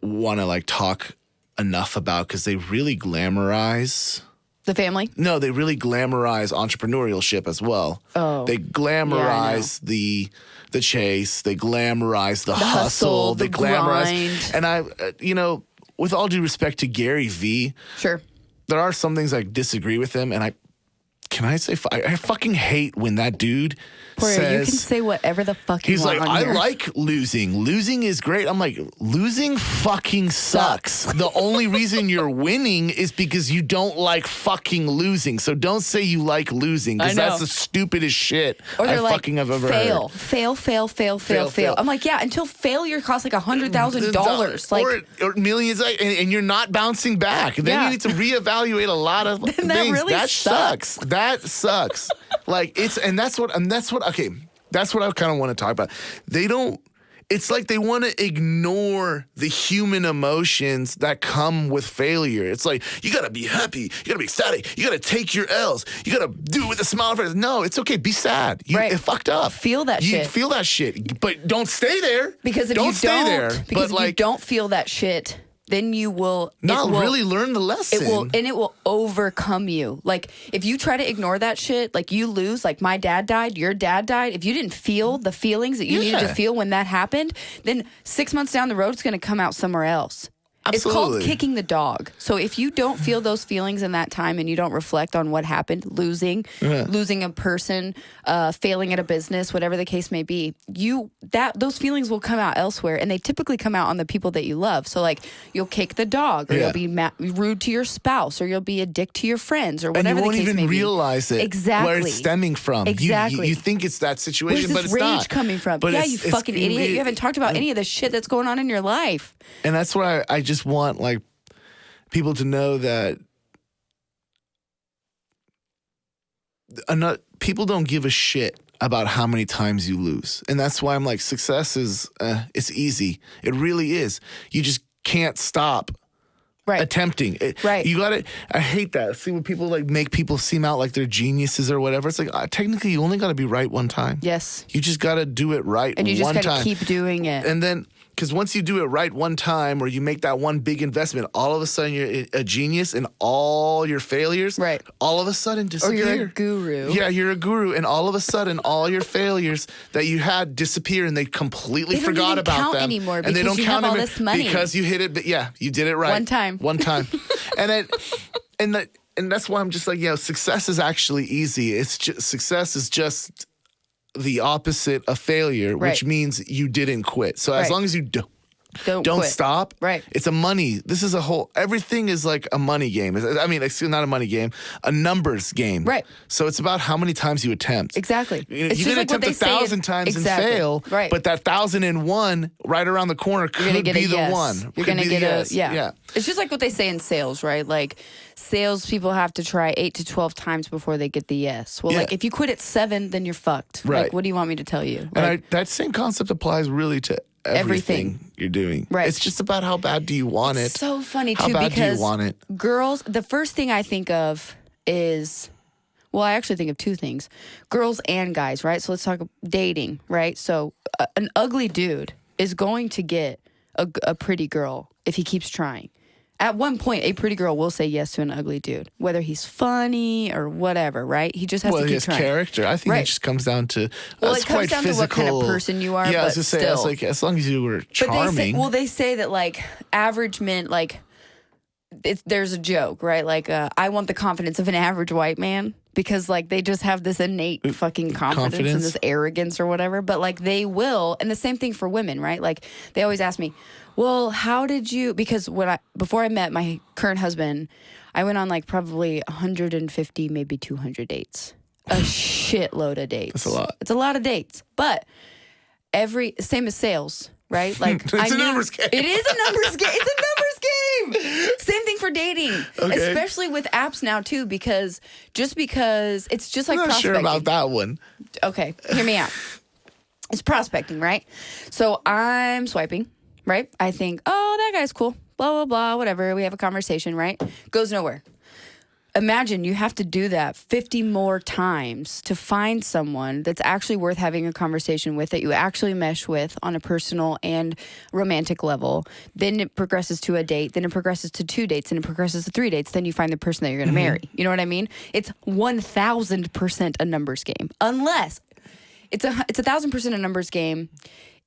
want to talk enough about, because they really glamorize the family. No, they really glamorize entrepreneurship as well. Oh, they glamorize the chase. They glamorize the hustle. They glamorize, grind. And with all due respect to Gary V, sure. There are some things I disagree with him, and I fucking hate when that dude Poria, says... you can say whatever the fuck you want. He's like, I like losing. Losing is great. I'm like, losing fucking sucks. The only reason you're winning is because you don't like fucking losing. So don't say you like losing, because that's the stupidest shit I fucking have ever heard. Fail. I'm like, yeah, until failure costs like $100,000. Like, or millions, and you're not bouncing back. Then you need to reevaluate a lot of things. That really that sucks. That sucks. That's what I kind of want to talk about. It's like they want to ignore the human emotions that come with failure. It's like, you got to be happy. You got to be ecstatic. You got to take your L's. You got to do it with a smile on your face. No, it's okay. Be sad. It fucked up. Feel that shit. Feel that shit. But don't stay there. Because if you don't feel that shit, then you will really learn the lesson. It will overcome you. Like, if you try to ignore that shit, like, you lose. Like, my dad died, your dad died. If you didn't feel the feelings that you needed to feel when that happened, then 6 months down the road, it's going to come out somewhere else. Absolutely. It's called kicking the dog. So if you don't feel those feelings in that time, and you don't reflect on what happened, losing a person, failing at a business, whatever the case may be, those feelings will come out elsewhere, and they typically come out on the people that you love. So, like, you'll kick the dog, or you'll be rude to your spouse, or you'll be a dick to your friends, or whatever the case may be. And you won't even realize it. Exactly. Where it's stemming from. Exactly. You think it's that situation, but it's not. Where's this rage coming from? But you fucking idiot. You haven't talked about any of the shit that's going on in your life. And that's why I just want people to know that people don't give a shit about how many times you lose. And that's why I'm like, success is, it's easy. It really is. You just can't stop attempting. You got to, I hate that. See, when people like make people seem out like they're geniuses or whatever, it's like, technically you only got to be right one time. Yes. You just got to do it right one time. And you just got to keep doing it. And then, because once you do it right one time or you make that one big investment, all of a sudden you're a genius and all your failures all of a sudden disappear. Or you're a guru. Yeah, you're a guru. And all of a sudden all your failures that you had disappear and they completely forgot about them. They don't count anymore and they don't you count have all this money. Because you hit it. But yeah, you did it right. One time. And that's why I'm just like, success is actually easy. It's just, success is just the opposite of failure, which means you didn't quit. So as long as you don't stop, it's a money. This is everything is like a money game. I mean, it's not a money game, a numbers game. Right. So it's about how many times you attempt. Exactly. You can attempt 1,000 times and fail, but that 1,001 right around the corner could be the one. You're going to get a, yeah. It's just like what they say in sales, right? Like salespeople have to try 8 to 12 times before they get the yes. Well, like if you quit at 7, then you're fucked. Right. Like, what do you want me to tell you? And that same concept applies really to everything you're doing. Right. It's just about how bad do you want it. So funny too, how bad because do you want it? Girls, the first thing I think of is, well, I actually think of two things. Girls and guys, right? So let's talk dating, right? So an ugly dude is going to get a pretty girl if he keeps trying. At one point, a pretty girl will say yes to an ugly dude, whether he's funny or whatever, right? He just has to keep trying. Character. I think it just comes down to it comes down to what kind of person you are. Yeah, I was but just saying, like as long as you were charming. They say that like average men, like there's a joke, right? Like I want the confidence of an average white man because like they just have this innate fucking confidence and this arrogance or whatever. But like they will, and the same thing for women, right? Like they always ask me, well, how did you, because before I met my current husband, I went on like probably 150, maybe 200 dates. A shitload of dates. That's a lot. It's a lot of dates. But same as sales, right? Like it's a numbers game. It is a numbers game. It's a numbers game. Same thing for dating. Okay. Especially with apps now too, because it's just like I'm not prospecting. sure about that one. Okay, hear me out. It's prospecting, right? So I'm swiping. Right? I think, oh, that guy's cool. Blah, blah, blah, whatever. We have a conversation, right? Goes nowhere. Imagine you have to do that 50 more times to find someone that's actually worth having a conversation with, that you actually mesh with on a personal and romantic level. Then it progresses to a date. Then it progresses to 2 dates. Then it progresses to 3 dates. Then you find the person that you're going to marry. You know what I mean? It's 1,000% a numbers game. Unless it's 1,000% a numbers game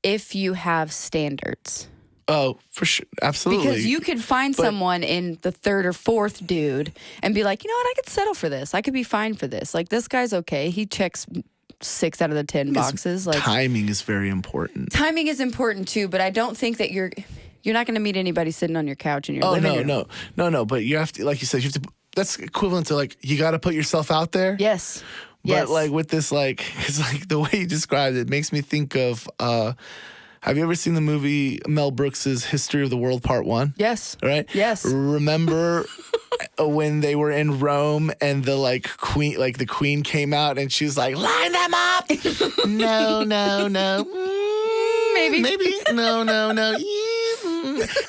if you have standards. Oh, for sure. Absolutely. Because you could find someone in the 3rd or 4th dude and be like, you know what, I could settle for this. I could be fine for this. Like, this guy's okay. He checks 6 out of the 10 boxes. Like, timing is very important. Timing is important too, but I don't think that you're not going to meet anybody sitting on your couch in your living room. No. But you have to, like you said, that's equivalent to like, you got to put yourself out there. Yes. But like with this, like, it's like the way you described it makes me think of, have you ever seen the movie Mel Brooks's History of the World Part 1? Yes. Right? Yes. Remember when they were in Rome and the queen came out and she was like, line them up. No. Maybe. No.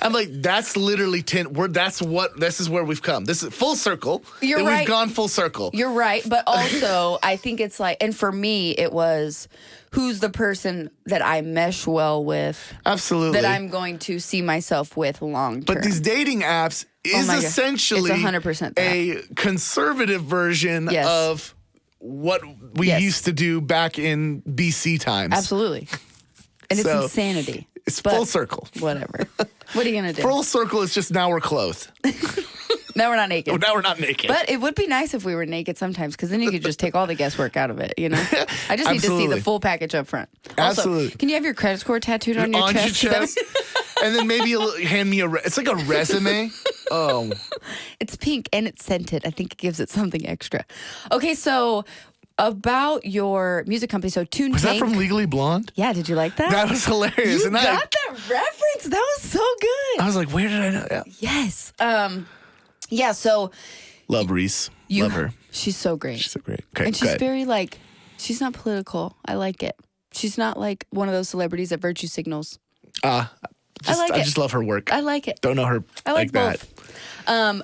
I'm like, that's literally this is where we've come. This is full circle. You're right. We've gone full circle. You're right. But also, I think it's like, and for me, it was, who's the person that I mesh well with? Absolutely. That I'm going to see myself with long term. But these dating apps is essentially it's 100% a conservative version of what we used to do back in BC times. Absolutely. And it's insanity. It's full circle. Whatever. What are you going to do? Full circle is just now we're clothed. Now we're not naked. Now we're not naked. But it would be nice if we were naked sometimes, because then you could just take all the guesswork out of it, you know? I just need to see the full package up front. Also, Absolutely. Can you have your credit score tattooed on your chest? And then maybe hand me it's like a resume. Oh. It's pink and it's scented. I think it gives it something extra. Okay, so about your music company, so Tune Was Tank. that from Legally Blonde? Yeah, did you like that? That was hilarious. You got that reference? That was so good. I was like, where did I know that? Yes. Yeah, so love Reese. Love her. She's so great. She's so great. Okay, and she's very like She's not political. I like it. She's not like one of those celebrities that virtue signals. I just love her work. I like it. Don't know her I like that.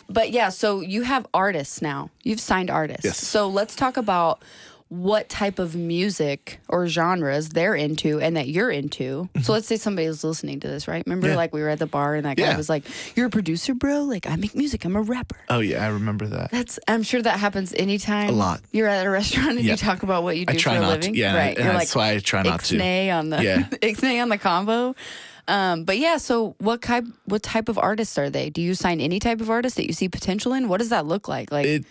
But yeah, so you have artists now. You've signed artists. Yes. So let's talk about what type of music or genres they're into and that you're into. So let's say somebody was listening to this, right? Remember like we were at the bar and that guy was like, "You're a producer, bro? Like I make music. I'm a rapper." Oh yeah, I remember that. I'm sure that happens anytime. A lot. You're at a restaurant and you talk about what you do for a living. To. Yeah, right. And you're that's why I try not to. Ixnay on the ixnay on the combo. But yeah, so what type of artists are they? Do you sign any type of artist that you see potential in? What does that look like? Like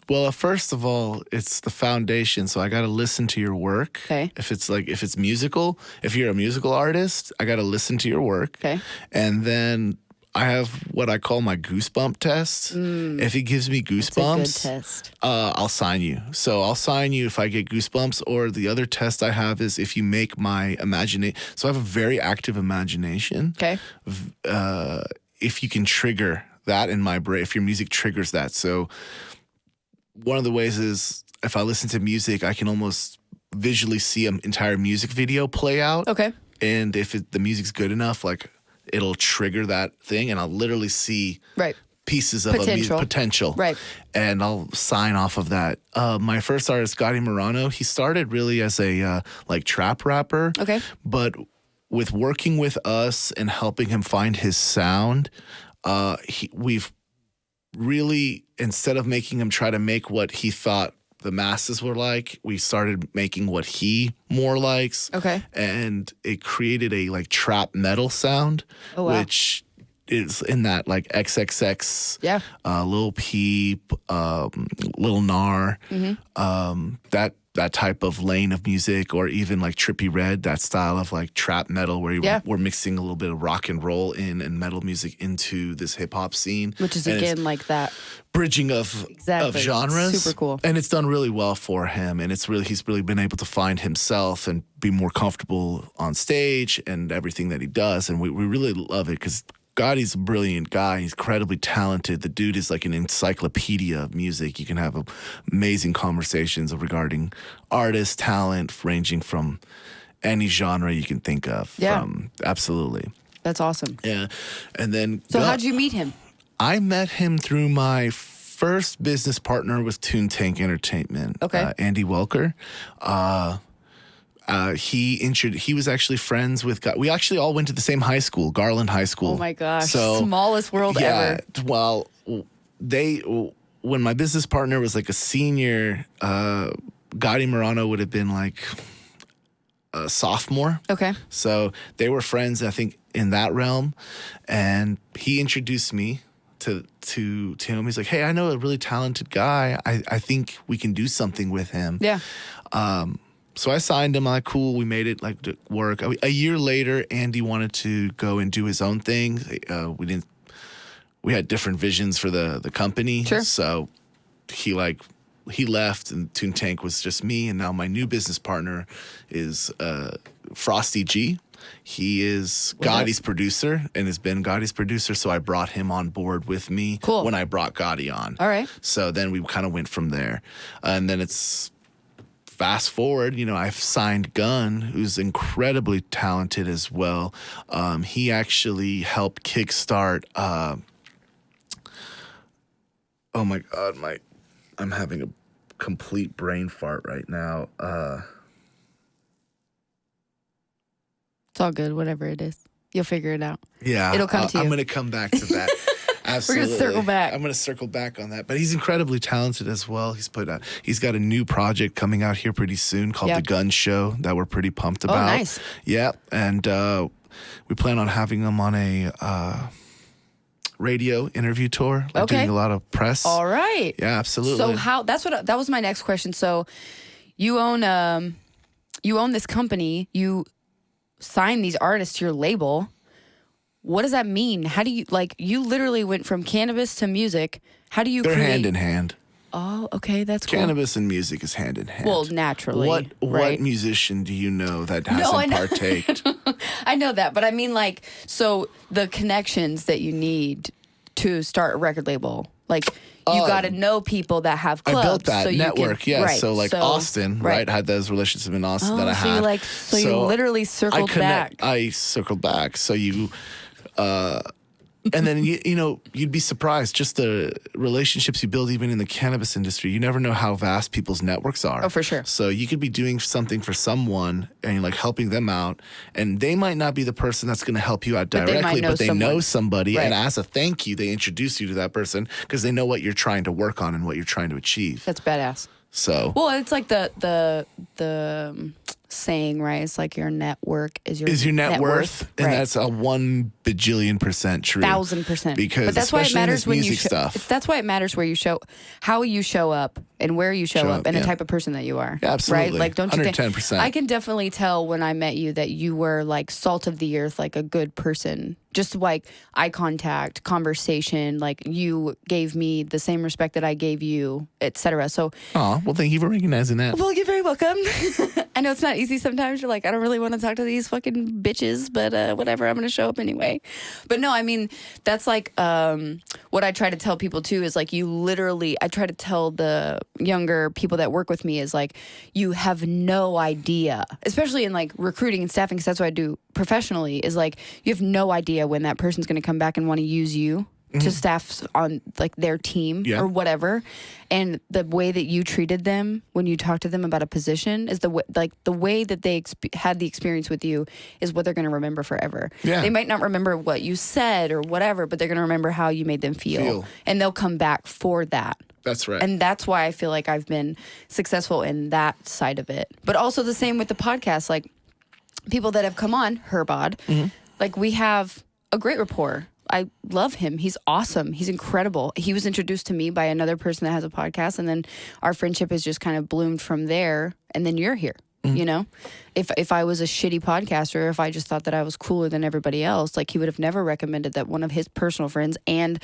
well, first of all, it's the foundation. So I got to listen to your work. Okay. If it's musical, if you're a musical artist, I got to listen to your work. Okay. And then I have what I call my Goosebump Test. If it gives me goosebumps, that's a good test. I'll sign you. So I'll sign you if I get goosebumps. Or the other test I have is if you make my imagination. So I have a very active imagination. Okay. If you can trigger that in my brain, if your music triggers that. So one of the ways is if I listen to music, I can almost visually see an entire music video play out. Okay. And if the music's good enough, like it'll trigger that thing, and I'll literally see pieces of potential. Right. And I'll sign off of that. My first artist, Gotti Morano, he started really as a like trap rapper. Okay. But with working with us and helping him find his sound, we've really, instead of making him try to make what he thought the masses were like, we started making what he more likes. Okay. And it created a like trap metal sound, which is in that like XXX, Lil Peep, Lil Nar, that type of lane of music, or even like Trippie Redd, that style of like trap metal where we're mixing a little bit of rock and roll and metal music into this hip hop scene. Which is again like that bridging of genres. Super cool. And it's done really well for him. And he's really been able to find himself and be more comfortable on stage and everything that he does. And we really love it because Gotti's a brilliant guy. He's incredibly talented. The dude is like an encyclopedia of music. You can have amazing conversations regarding artists, talent, ranging from any genre you can think of. Absolutely. That's awesome. Yeah. And then... So how'd you meet him? I met him through my first business partner with Toon Tank Entertainment. Okay. Andy Welker. He was actually friends with. We actually all went to the same high school, Garland High School. Oh my gosh! So, smallest world ever. Well, when my business partner was like a senior, Gotti Morano would have been like a sophomore. Okay. So they were friends, I think, in that realm, and he introduced me to him. He's like, "Hey, I know a really talented guy. I think we can do something with him." Yeah. So I signed him. Cool. We made it like work. A year later, Andy wanted to go and do his own thing. We had different visions for the company. Sure. So he left, and Toon Tank was just me. And now my new business partner is Frosty G. He is Gotti's producer and has been Gotti's producer. So I brought him on board with me when I brought Gotti on. All right. So then we kind of went from there, and then it's. Fast forward, I've signed Gunn, who's incredibly talented as well. He actually helped kickstart. Oh my God, I'm having a complete brain fart right now. It's all good, whatever it is. You'll figure it out. Yeah, it'll come to you. I'm going to come back to that. Absolutely. We're going to circle back. I'm going to circle back on that. But he's incredibly talented as well. He's got a new project coming out here pretty soon called The Gun Show that we're pretty pumped about. Oh, nice. Yeah. And we plan on having him on a radio interview tour. Doing a lot of press. All right. Yeah, absolutely. So that was my next question. So you own this company. You sign these artists to your label. What does that mean? How do you, you literally went from cannabis to music. How do you They're hand in hand. Oh, okay, that's cool. Cannabis and music is hand in hand. Well, naturally. What musician do you know that hasn't partaked? I know that, but I mean so the connections that you need to start a record label, Like, you got to know people that have clubs. I built that so network, you can, So Austin, right? Had those relationships in Austin that I had. So you literally circled back. I circled back. So you, and then you'd be surprised just the relationships you build even in the cannabis industry. You never know how vast people's networks are. Oh, for sure. So you could be doing something for someone and you're like helping them out, and they might not be the person that's going to help you out directly, but they know somebody, and as a thank you, they introduce you to that person because they know what you're trying to work on and what you're trying to achieve. That's badass. So well, it's like the saying, right? It's like your network is your net worth, and that's a 1 bajillion% true, 1,000%. Because but that's why it matters when you stuff. That's why it matters where you show, how you show up, and where you show up, and the type of person that you are. Yeah, absolutely, right? Like, don't you 110%. think? I can definitely tell when I met you that you were like salt of the earth, like a good person. Just like eye contact, conversation, like you gave me the same respect that I gave you, etc. So, well, thank you for recognizing that. Well, you're very welcome. I know it's not easy sometimes. You're like, I don't really want to talk to these fucking bitches, but whatever, I'm going to show up anyway. But no, I mean, that's like what I try to tell people too is like, I try to tell the younger people that work with me is like, you have no idea, especially in like recruiting and staffing, because that's what I do professionally, is like, you have no idea when that person's going to come back and want to use you to staff on like their team or whatever. And the way that you treated them when you talked to them about a position is the way that they had the experience with you is what they're going to remember forever. Yeah. They might not remember what you said or whatever, but they're going to remember how you made them feel. And they'll come back for that. That's right. And that's why I feel like I've been successful in that side of it. But also the same with the podcast, like people that have come on, Herbod, like we have a great rapport. I love him. He's awesome. He's incredible. He was introduced to me by another person that has a podcast, and then our friendship has just kind of bloomed from there, and then you're here. You know, if I was a shitty podcaster, if I just thought that I was cooler than everybody else, like he would have never recommended that one of his personal friends and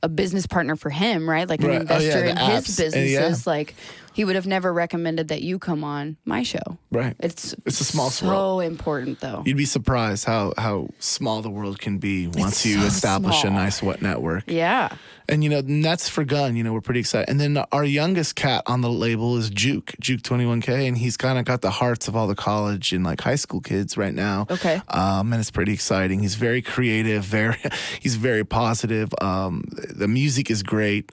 a business partner for him, right? Like an investor in his businesses, like he would have never recommended that you come on my show. Right. It's a small world. So important though. You'd be surprised how small the world can be once you establish a nice network. Yeah. And, that's for Gun. We're pretty excited. And then our youngest cat on the label is Juke 21K. And he's kind of got the hearts of all the college and like high school kids right now. Okay. And it's pretty exciting. He's very creative. He's very positive. The music is great.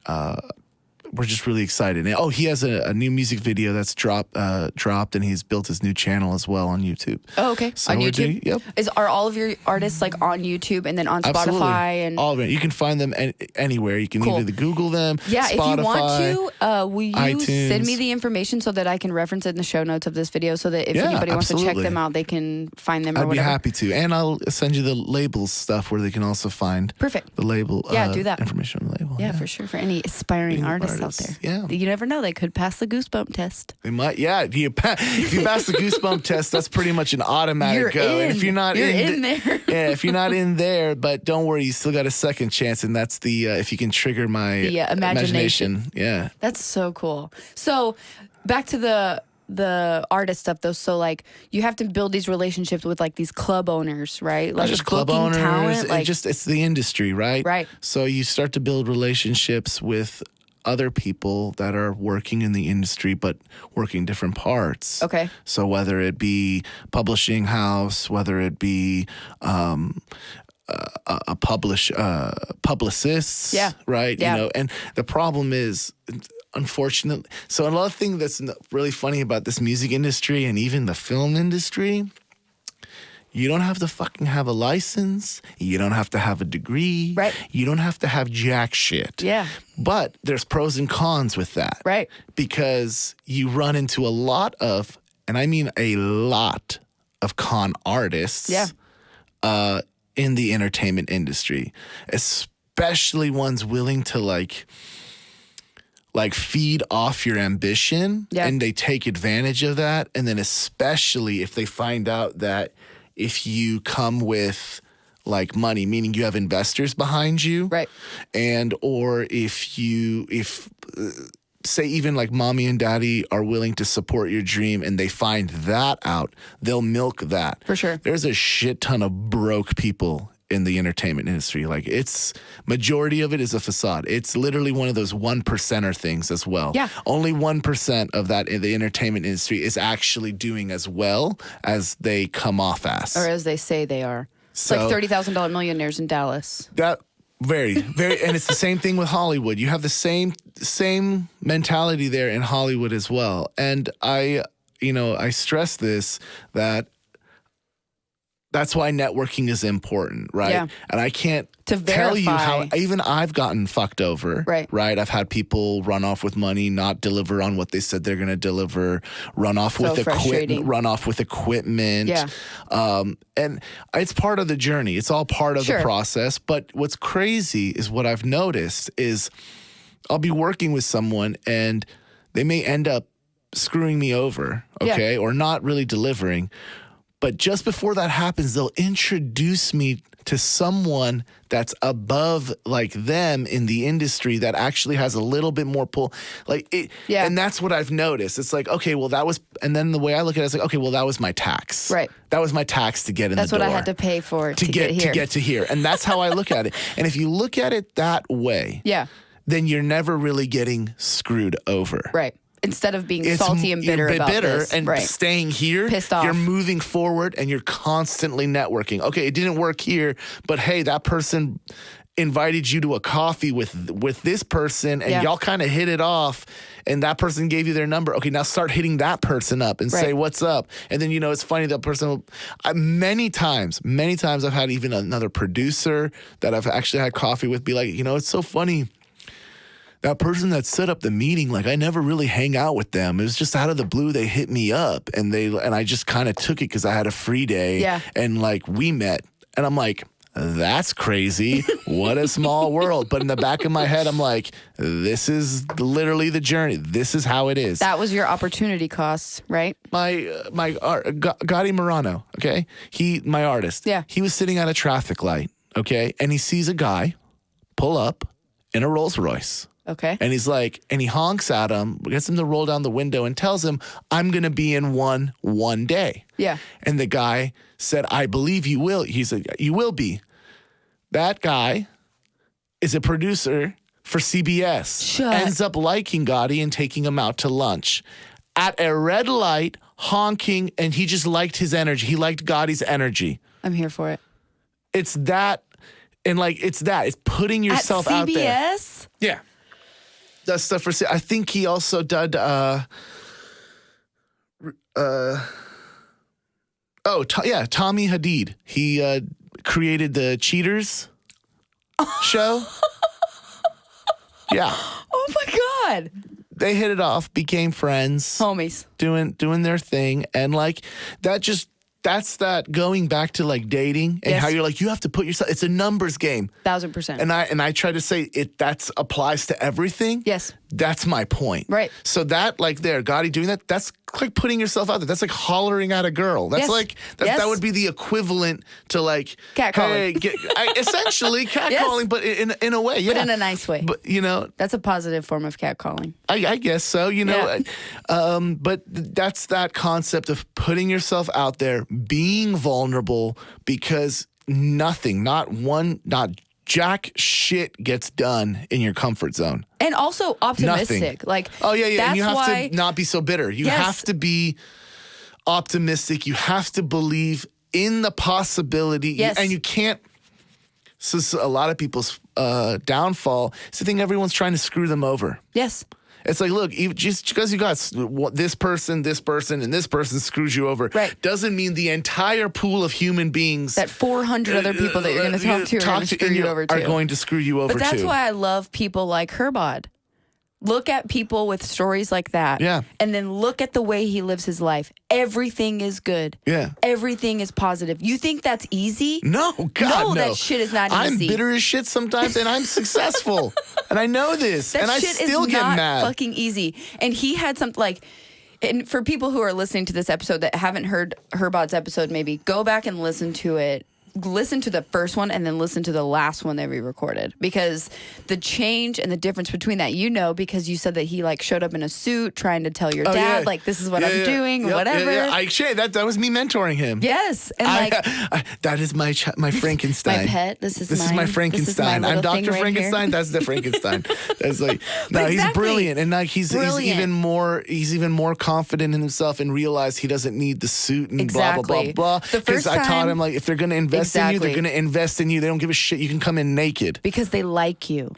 We're just really excited. And, he has a new music video that's dropped, and he's built his new channel as well on YouTube. Oh, okay. So on YouTube? Yep. Are all of your artists like on YouTube and then on Spotify? And all of it. You can find them anywhere. You can either Google them, Spotify, if you want to, will you iTunes. send me the information so that I can reference it in the show notes of this video so that if anybody wants to check them out, they can find them or I'd whatever? I'd be happy to. And I'll send you the labels stuff where they can also find the label. Do that. Information on the label. Yeah, for sure. For any aspiring artists out there. Yeah. You never know. They could pass the Goosebump Test. They might. Yeah. If you pass the Goosebump Test, that's pretty much an automatic go. And if you're not in there. If you're not in there, but don't worry, you still got a second chance. And that's the, if you can trigger my imagination. Yeah. That's so cool. So back to the artist stuff though, so like you have to build these relationships with like these club owners, right? Like not just club owners, talent, like, it's the industry, right? Right. So you start to build relationships with other people that are working in the industry but working different parts. Okay. So whether it be publishing house, whether it be publicists, right? Yeah. And the problem is, unfortunately, so another thing that's really funny about this music industry and even the film industry, you don't have to fucking have a license. You don't have to have a degree. Right. You don't have to have jack shit. Yeah. But there's pros and cons with that. Right. Because you run into a lot of, and I mean a lot of con artists. Yeah. In the entertainment industry, especially ones willing to like feed off your ambition, and they take advantage of that. And then especially if they find out that if you come with like money, meaning you have investors behind you, right? And or if say even like mommy and daddy are willing to support your dream and they find that out, they'll milk that. For sure. There's a shit ton of broke people in the entertainment industry. Like it's majority of it is a facade. It's literally one of those 1%er things as well. Yeah. Only 1% of that in the entertainment industry is actually doing as well as they come off as. Or as they say they are. So, like $30,000 millionaires in Dallas. That very, and it's the same thing with Hollywood. You have the same mentality there in Hollywood as well. And I stress this, that's why networking is important, right? Yeah. And I can't to tell you verify. how even I've gotten fucked over, right? I've had people run off with money, not deliver on what they said they're going to deliver, run off with equipment. Yeah. And it's part of the journey. It's all part of the process. But what's crazy is what I've noticed is I'll be working with someone and they may end up screwing me over, okay, or not really delivering. But just before that happens, they'll introduce me to someone that's above like them in the industry that actually has a little bit more pull. Like it, and that's what I've noticed. It's like, okay, well that was, and then the way I look at it, it's like, okay, well that was my tax. Right. That was my tax to get in the door. That's what I had to pay for to get here. To get to here. And that's how I look at it. And if you look at it that way, then you're never really getting screwed over. Right. Instead of being salty and bitter about this. And staying here, pissed off. You're moving forward and you're constantly networking. Okay, it didn't work here, but hey, that person invited you to a coffee with this person and y'all kind of hit it off and that person gave you their number. Okay, now start hitting that person up and say, what's up? And then, it's funny, that person, many times I've had even another producer that I've actually had coffee with be like, it's so funny. That person that set up the meeting, like I never really hang out with them. It was just out of the blue. They hit me up and I just kind of took it because I had a free day and like we met and I'm like, that's crazy. What a small world. But in the back of my head, I'm like, this is literally the journey. This is how it is. That was your opportunity costs, right? Gotti Morano, okay? My artist. Yeah. He was sitting at a traffic light, okay? And he sees a guy pull up in a Rolls Royce. Okay. And he's like, and he honks at him, gets him to roll down the window and tells him, I'm going to be in one day. Yeah. And the guy said, I believe you will. He said, you will be. That guy is a producer for CBS. Ends up liking Gotti and taking him out to lunch. At a red light, honking, and he just liked his energy. He liked Gotti's energy. I'm here for it. It's that, and like, it's putting yourself out there. At CBS? Yeah. That stuff for, I think he also did, Tommy Hadid. He created the Cheaters show. Yeah. Oh my God. They hit it off, became friends. Homies. Doing their thing. And like, that's that going back to like dating and how you're like, you have to put yourself, it's a numbers game. 1000%. And I try to say that applies to everything. Yes. That's my point. Right. So that like Gotti doing that's like putting yourself out there. That's like hollering at a girl. That's that would be the equivalent to like catcalling. Hey, essentially catcalling, but in a way, but in a nice way. But that's a positive form of catcalling. I guess so. But that's that concept of putting yourself out there, being vulnerable, because nothing, not jack shit gets done in your comfort zone. And also optimistic. Nothing. Like, and you have to not be so bitter. You have to be optimistic. You have to believe in the possibility. Yes. And you can't. So a lot of people's downfall is the thing, everyone's trying to screw them over. Yes. It's like, look, just because you got this person, and this person screws you over, doesn't mean the entire pool of human beings, that 400 other people that you're going to talk to are going to screw you over too. Are going to screw you over too. But that's why I love people like Herbod. Look at people with stories like that. Yeah. And then look at the way he lives his life. Everything is good. Yeah. Everything is positive. You think that's easy? No, God, no. That shit is not easy. I'm bitter as shit sometimes, and I'm successful. And I know this. That and I shit still is get not mad. Fucking easy. And he had something like, and for people who are listening to this episode that haven't heard Herbod's episode, maybe go back and listen to it. listen to the first one and then listen to the last one they re-recorded, because the change and the difference between that, because you said that he like showed up in a suit trying to tell your dad like, this is what I'm doing, whatever. That was me mentoring him. Yes, and that is my Frankenstein. My pet. This is my Frankenstein. I'm Dr. Frankenstein. That's the Frankenstein. That's like he's brilliant, and like he's even more confident in himself and realize he doesn't need the suit and blah blah blah blah. Because I taught him, like, if they're gonna invest in you, they're gonna invest in you. They don't give a shit. You can come in naked because they like you.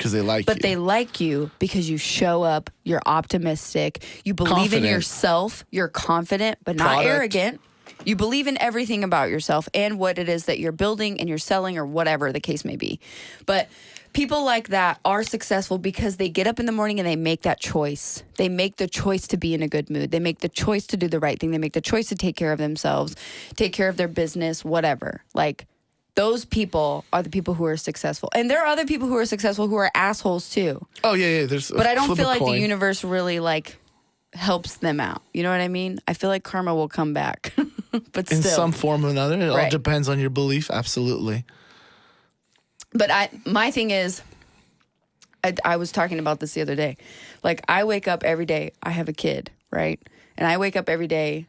But they like you because you show up. You're optimistic. You believe in yourself. You're confident, but not arrogant. You believe in everything about yourself and what it is that you're building and you're selling, or whatever the case may be. But people like that are successful because they get up in the morning and they make that choice. They make the choice to be in a good mood. They make the choice to do the right thing. They make the choice to take care of themselves, take care of their business, whatever. Like, those people are the people who are successful. And there are other people who are successful who are assholes too. Oh, yeah. But I don't feel like the universe really, like, helps them out. You know what I mean? I feel like karma will come back. But still. In some form or another. It all depends on your belief. Absolutely. But my thing is, I was talking about this the other day. Like, I wake up every day. I have a kid, right? And I wake up every day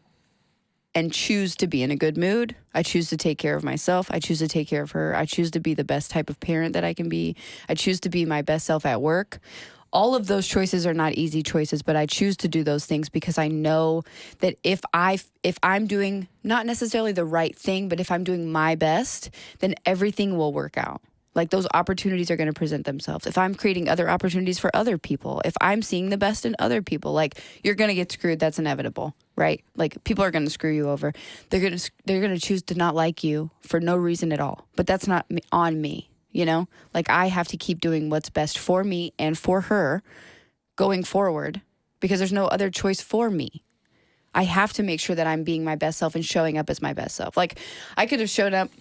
and choose to be in a good mood. I choose to take care of myself. I choose to take care of her. I choose to be the best type of parent that I can be. I choose to be my best self at work. All of those choices are not easy choices, but I choose to do those things because I know that if I'm doing not necessarily the right thing, but if I'm doing my best, then everything will work out. Like, those opportunities are going to present themselves. If I'm creating other opportunities for other people, if I'm seeing the best in other people, like, you're going to get screwed. That's inevitable, right? Like, people are going to screw you over. They're going to choose to not like you for no reason at all. But that's not on me, you know? Like, I have to keep doing what's best for me and for her going forward, because there's no other choice for me. I have to make sure that I'm being my best self and showing up as my best self. Like, I could have showed up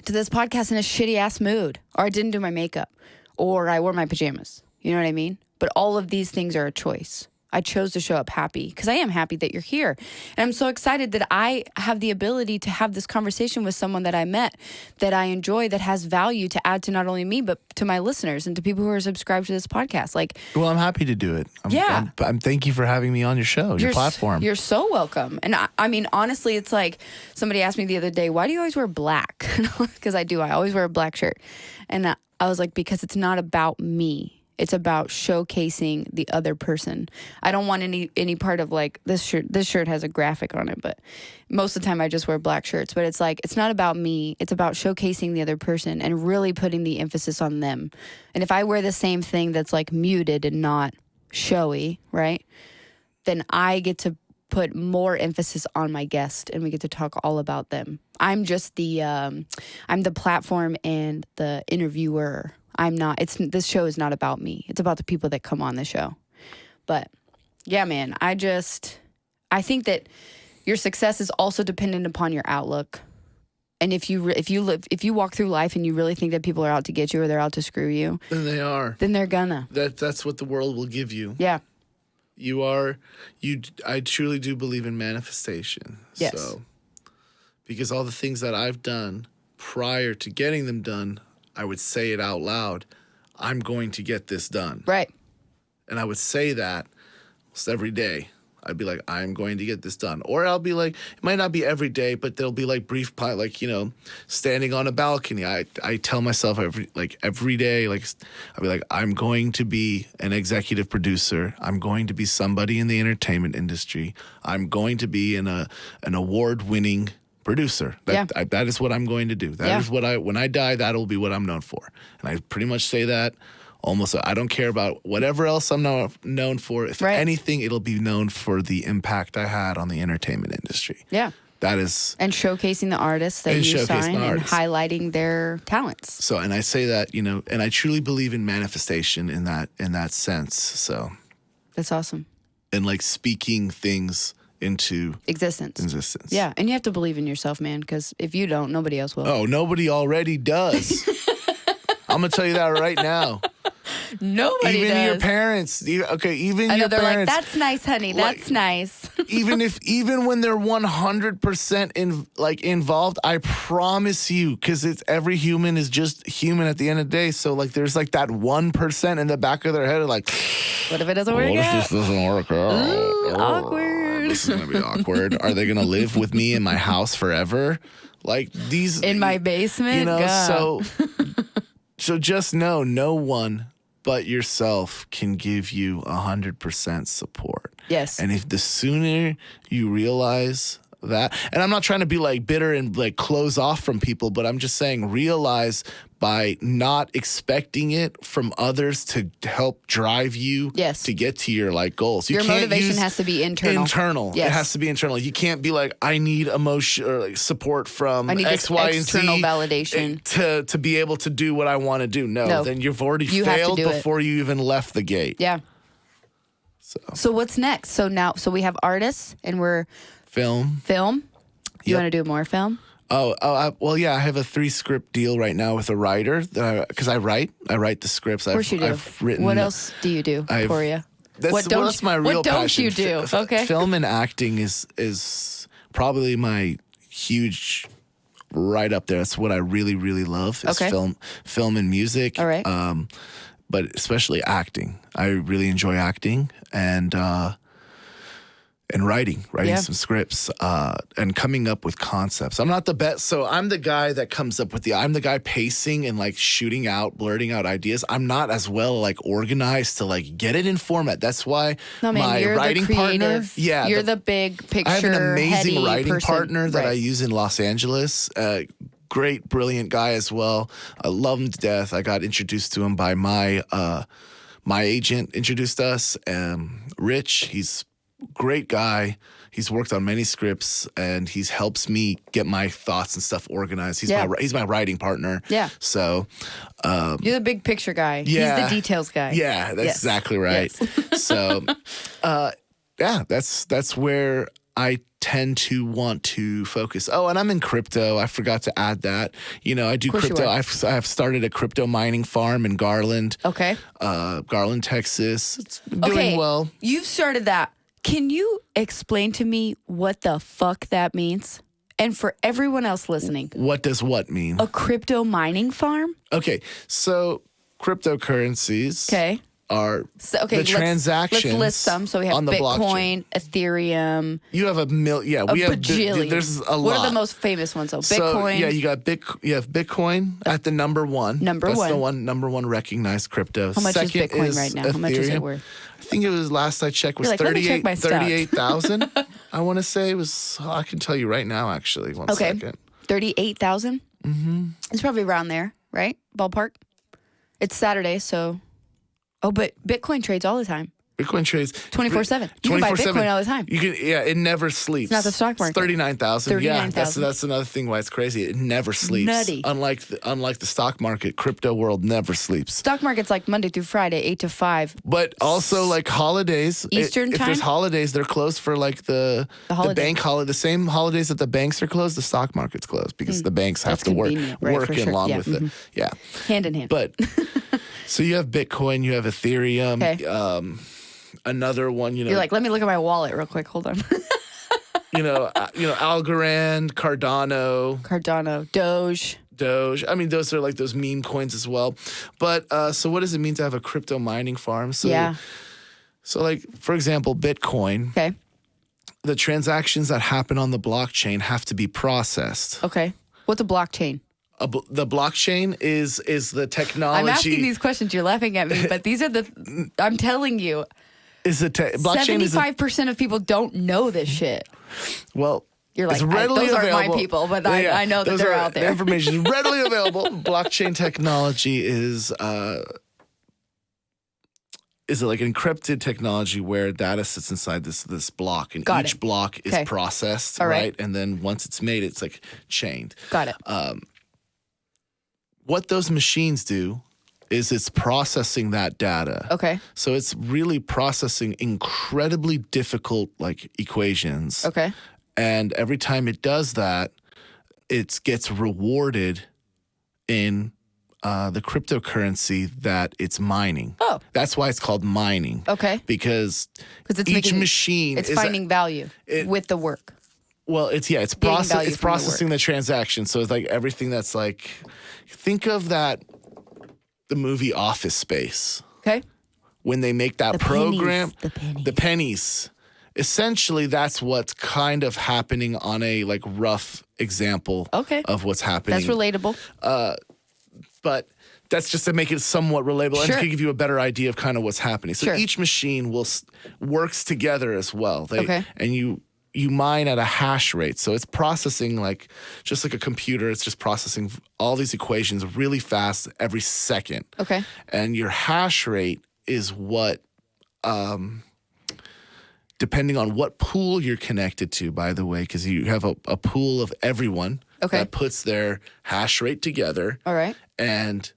to this podcast in a shitty ass mood, or I didn't do my makeup, or I wore my pajamas. You know what I mean? But all of these things are a choice. I chose to show up happy because I am happy that you're here. And I'm so excited that I have the ability to have this conversation with someone that I met, that I enjoy, that has value to add to not only me, but to my listeners and to people who are subscribed to this podcast. Like, well, I'm happy to do it. I'm thank you for having me on your show, your platform. You're so welcome. And I mean, honestly, it's like somebody asked me the other day, why do you always wear black? Because I do. I always wear a black shirt. And I was like, because it's not about me. It's about showcasing the other person. I don't want any part of, like, this shirt. This shirt has a graphic on it, but most of the time I just wear black shirts. But it's like, it's not about me. It's about showcasing the other person and really putting the emphasis on them. And if I wear the same thing that's, like, muted and not showy, right, then I get to put more emphasis on my guest and we get to talk all about them. I'm just I'm the platform and the interviewer. I'm not, this show is not about me. It's about the people that come on the show. But yeah, man, I think that your success is also dependent upon your outlook. And if you walk through life and you really think that people are out to get you or they're out to screw you, then they are. Then they're gonna. That's what the world will give you. Yeah. I truly do believe in manifestation. Yes. So, because all the things that I've done prior to getting them done, I would say it out loud, I'm going to get this done. Right. And I would say that almost every day. I'd be like, I'm going to get this done. Or I'll be like, it might not be every day, but there'll be like brief, like, you know, standing on a balcony. I tell myself every day, like, I'll be like, I'm going to be an executive producer. I'm going to be somebody in the entertainment industry. I'm going to be an award-winning producer. That is what I'm going to do. That is what when I die, that'll be what I'm known for. And I pretty much say that almost. I don't care about whatever else I'm known for. If anything, it'll be known for the impact I had on the entertainment industry. Yeah. That is. And showcasing the artists that you sign and highlighting their talents. So, and I say that, you know, and I truly believe in manifestation in that sense. So. That's awesome. And like speaking things into existence. Yeah. And you have to believe in yourself, man, because if you don't, nobody else will. Oh, nobody already does. I'm going to tell you that right now. Nobody even does. Your parents. Okay, even I know, your parents. They're like, that's nice, honey. That's nice. even when they're 100% involved, I promise you, because it's every human is just human at the end of the day. So like there's like that 1% in the back of their head, like, what if it doesn't work out? What if this doesn't work out? Ooh, awkward. This is gonna be awkward. Are they gonna live with me in my house forever? Like these in my basement, you know. So just know, no one but yourself can give you 100% support. Yes. And if the sooner you realize that, and I'm not trying to be like bitter and like close off from people, but I'm just saying realize by not expecting it from others to help drive you to get to your like goals. Your motivation has to be internal. Yes. It has to be internal. You can't be like, I need emotion or like support from X, Y, and Z. External validation to be able to do what I want to do. No, then you've already failed before you even left the gate. Yeah. So what's next? So we have artists and we're film. You want to do more film? Well, yeah, I have a 3-script deal right now with a writer because I write the scripts. Of course you do. I've written. What else do you do, Poria? That's my real passion. What don't you do? Okay. Film and acting is probably my huge right up there. That's what I really, really love is film and music. All right. But especially acting. I really enjoy acting and writing some scripts and coming up with concepts. I'm not the best, so I'm the guy that comes up with I'm the guy pacing and like blurting out ideas. I'm not as well like organized to like get it in format. That's why my writing partner, you're the big picture. I have an amazing writing person. partner that I use in Los Angeles. Great, brilliant guy as well. I love him to death. I got introduced to him by my agent. Introduced us. Rich, he's great guy. He's worked on many scripts and he helps me get my thoughts and stuff organized. He's my writing partner. Yeah. So you're the big picture guy. Yeah. He's the details guy. Yeah, that's exactly right. Yes. So that's where I tend to want to focus. Oh, and I'm in crypto. I forgot to add that. You know, I do crypto. I've started a crypto mining farm in Garland. Okay. Garland, Texas. It's doing well. You've started that. Can you explain to me what the fuck that means? And for everyone else listening. What does what mean? A crypto mining farm? Okay. So cryptocurrencies are the transactions. Let's list some. So we have Bitcoin, Ethereum. You have we have bajillion. There's a lot. What are the most famous ones? So Bitcoin. So, you have Bitcoin at the number one. That's the number one recognized crypto. How much is Bitcoin right now? Ethereum. How much is it worth? I think it was last I checked was 38,000. I want to say it was. I can tell you right now. Actually, one second. 38,000. It's probably around there, right? Ballpark. It's Saturday, so. Oh, but Bitcoin trades all the time. Bitcoin trades 24/7. You can buy Bitcoin all the time. You can, it never sleeps. It's not the stock market. 39,000. Yeah, that's another thing why it's crazy. It never sleeps. Nutty. Unlike the stock market, crypto world never sleeps. Stock market's like Monday through Friday, 8 to 5. But also like holidays. Eastern time. If there's holidays, they're closed for like the bank holiday. The same holidays that the banks are closed, the stock market's closed because the banks have to work along with it. Yeah. Hand in hand. But so you have Bitcoin, you have Ethereum. Okay. Another one, You're like, let me look at my wallet real quick. Hold on. Algorand, Cardano, Doge. I mean, those are like those meme coins as well. But so what does it mean to have a crypto mining farm? So, So like, for example, Bitcoin. Okay. The transactions that happen on the blockchain have to be processed. Okay. What's a blockchain? The blockchain is the technology. I'm asking these questions. You're laughing at me, but these are I'm telling you. Blockchain 75% of people don't know this shit. Well, you're like, those aren't my people, but I know that they're out there. The information is readily available. Blockchain technology is like encrypted technology where data sits inside this block, and each block is processed, right? And then once it's made, it's like chained. Got it. What those machines do is it's processing that data. Okay. So it's really processing incredibly difficult like equations. Okay. And every time it does that, it gets rewarded in the cryptocurrency that it's mining. Oh. That's why it's called mining. Okay. Because it's each machine it's finding value with the work. Well, it's processing the transaction. So it's like everything that's like, think of the movie Office Space. Okay. When they make that program, the pennies. Essentially, that's what's kind of happening on a like rough example of what's happening. That's relatable. But that's just to make it somewhat relatable and to give you a better idea of kind of what's happening. So each machine works together as well. And you mine at a hash rate. So it's processing just like a computer. It's just processing all these equations really fast every second. Okay. And your hash rate is what, depending on what pool you're connected to, by the way, because you have a pool of everyone that puts their hash rate together. All right. And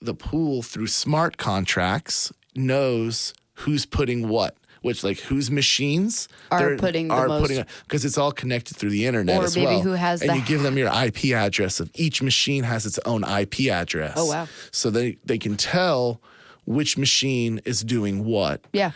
the pool, through smart contracts, knows who's putting what. Whose machines are putting the most. Because it's all connected through the internet as well. Or maybe who has and you give them your IP address. Of each machine has its own IP address. Oh, wow. So they can tell which machine is doing what. Yeah.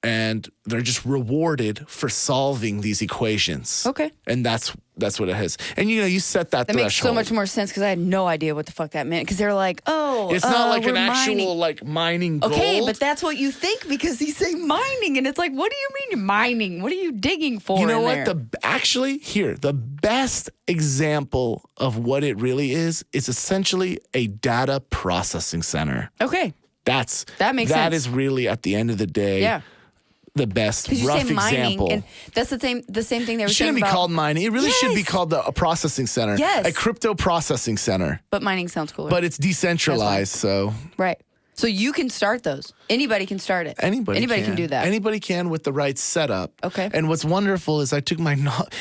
And they're just rewarded for solving these equations. Okay. And that's what it is. And you set that threshold. That makes so much more sense because I had no idea what the fuck that meant. Because they're like, it's not like an actual mining gold. Okay, but that's what you think because he's saying mining, and it's like, what do you mean mining? What are you digging for? You know what? The best example of what it really is essentially a data processing center. Okay. That makes sense. That is really, at the end of the day. Yeah. The best you rough say mining, example. And that's the same thing they were saying about. It shouldn't be called mining. It really should be called a processing center. Yes. A crypto processing center. But mining sounds cooler. But it's decentralized, so. Right. So you can start those. Anybody can start it. Anybody can do that. Anybody can with the right setup. Okay. And what's wonderful is I took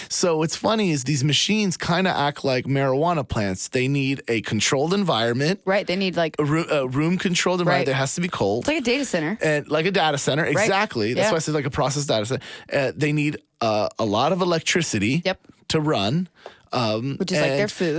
so what's funny is these machines kind of act like marijuana plants. They need a controlled environment. Right. They need like a room controlled environment that has to be cold. It's like a data center. And like a data center. Exactly. Right. That's why I said like a process data center. They need a lot of electricity to run. Which is like their food.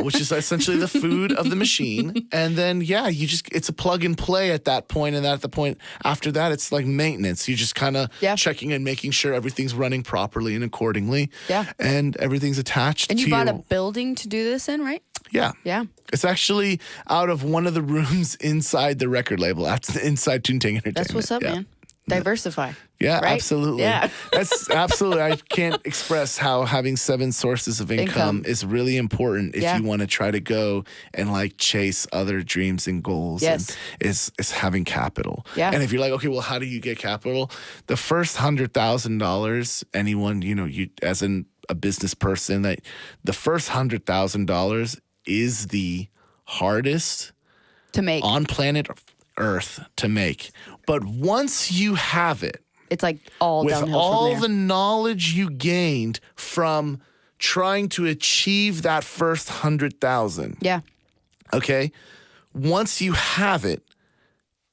Which is essentially the food of the machine. And then, it's a plug and play at that point. And at the point after that, it's like maintenance. You're just kind of checking and making sure everything's running properly and accordingly. Yeah. And everything's attached to you bought a building to do this in, right? Yeah. Yeah. It's actually out of one of the rooms inside the record label, inside Toontang Entertainment. That's what's up, man. Diversify. Yeah, right? Absolutely. Yeah. That's absolutely. I can't express how having 7 sources of income is really important if you want to try to go and chase other dreams and goals. Yes. And is having capital. Yeah. And if you're like, okay, well, how do you get capital? The first $100,000, anyone, you as a business person, that the first $100,000 is the hardest to make on planet Earth to make. But once you have it, it's like all with downhill all from there. the knowledge you gained from trying to achieve that first 100,000. Yeah. Okay. Once you have it,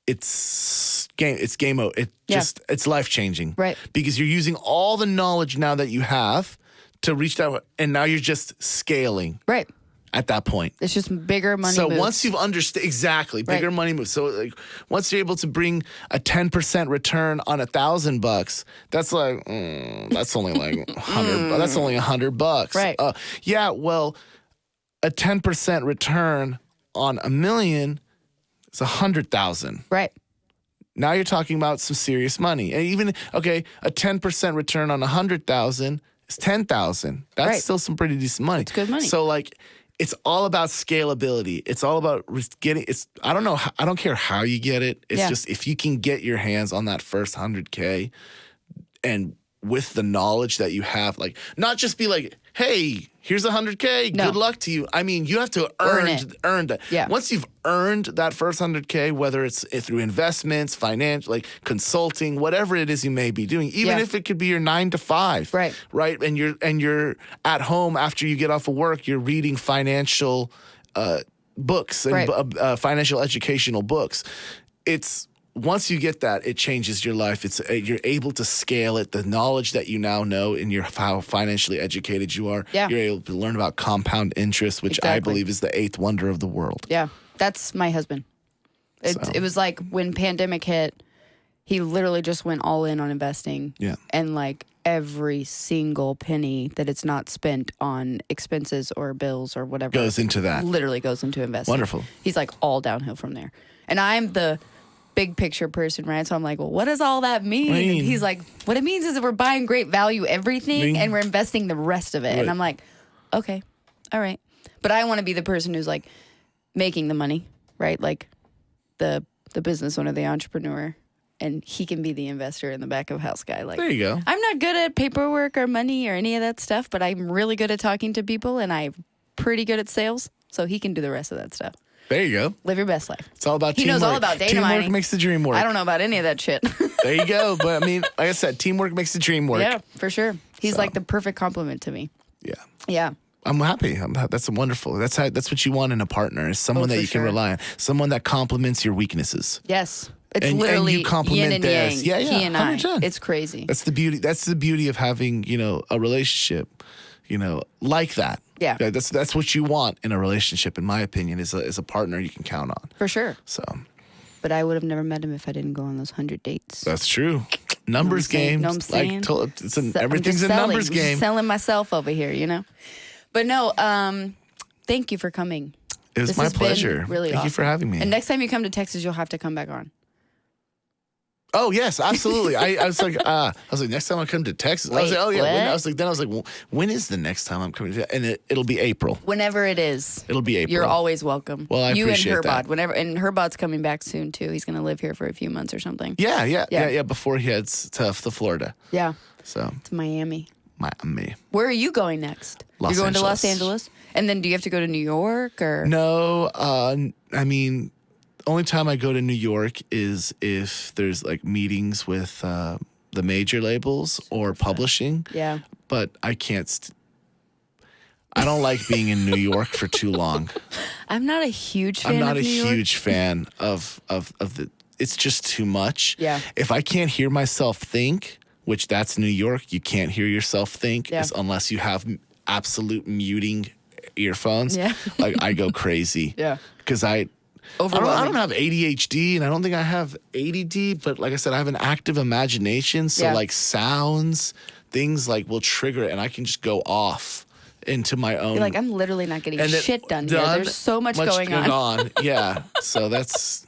it's game over. It's life changing. Right. Because you're using all the knowledge now that you have to reach that, and now you're just scaling. Right. At that point. It's just bigger money So moves. once you've understood, bigger money moves. So once you're able to bring a 10% return on $1,000, that's like, that's only like $100. That's only $100. Right. Well, a 10% return on $1 million is $100,000. Right. Now you're talking about some serious money. And even, a 10% return on $100,000 is $10,000. That's still some pretty decent money. It's good money. So it's all about scalability. It's all about getting. I don't know. I don't care how you get it. It's just if you can get your hands on that first $100K, and with the knowledge that you have, not just be like, hey, here's $100K. No. Good luck to you. I mean, you have to earn that. Yeah. Once you've earned that first $100K, whether it's through investments, financial, consulting, whatever it is you may be doing, even if it could be your 9 to 5, right, and you're at home after you get off of work, you're reading financial books and financial educational books. Once you get that, it changes your life. You're able to scale it. The knowledge that you now know in how financially educated you are, you're able to learn about compound interest, which I believe is the 8th wonder of the world. Yeah. That's my husband. It was like when pandemic hit, he literally just went all in on investing. Yeah. And like every single penny that it's not spent on expenses or bills or whatever goes into that. Literally goes into investing. Wonderful. He's like all downhill from there. And I'm the big picture person, right? So I'm like, well, what does all that mean? And he's like, what it means is that we're buying great value everything and we're investing the rest of it. Right. And I'm like, okay, all right. But I want to be the person who's like making the money, right? Like the business owner, the entrepreneur. And he can be the investor in the back of house guy. Like, there you go. I'm not good at paperwork or money or any of that stuff, but I'm really good at talking to people and I'm pretty good at sales. So he can do the rest of that stuff. There you go. Live your best life. It's all about teamwork. He knows all about data mining. Teamwork makes the dream work. I don't know about any of that shit. There you go. But I mean, like I said, teamwork makes the dream work. Yeah, for sure. He's like the perfect compliment to me. Yeah. Yeah. I'm happy. That's wonderful. That's what you want in a partner, is someone that you can rely on. Someone that complements your weaknesses. Yes. It's literally you compliment yin and theirs. yang. Yeah, He and I. 100%. It's crazy. That's the beauty. That's the beauty of having, a relationship, like that. Yeah. That's what you want in a relationship, in my opinion, is a partner you can count on. For sure. So. But I would have never met him if I didn't go on those 100 dates. That's true. Numbers game. Know what I'm saying? Everything's a numbers game. I'm just selling myself over here, But no, thank you for coming. It was my pleasure. Really Thank you for having me. And next time you come to Texas, you'll have to come back on. Oh yes, absolutely. I was like, next time I come to Texas. I was like, oh yeah. Well, when is the next time I'm coming to? And it'll be April. Whenever it is. It'll be April. You're always welcome. Well, I appreciate that. And Herbod's coming back soon too. He's going to live here for a few months or something. Yeah. Before he heads to Florida. Yeah. So. It's Miami. Miami. Where are you going next? You're going to Los Angeles? And then do you have to go to New York or? No. I mean, only time I go to New York is if there's like meetings with the major labels or publishing. Yeah. But I can't. I don't like being in New York for too long. I'm not a huge fan. I'm not of a New York. huge fan of the. It's just too much. Yeah. If I can't hear myself think, which that's New York, you can't hear yourself think unless you have absolute muting earphones. Yeah. Like I go crazy. Yeah. Because I don't have ADHD and I don't think I have ADD, but like I said, I have an active imagination. So like sounds, things like will trigger it and I can just go off into my own. You're like, I'm literally not getting shit done here. There's so much going on. Yeah. So it's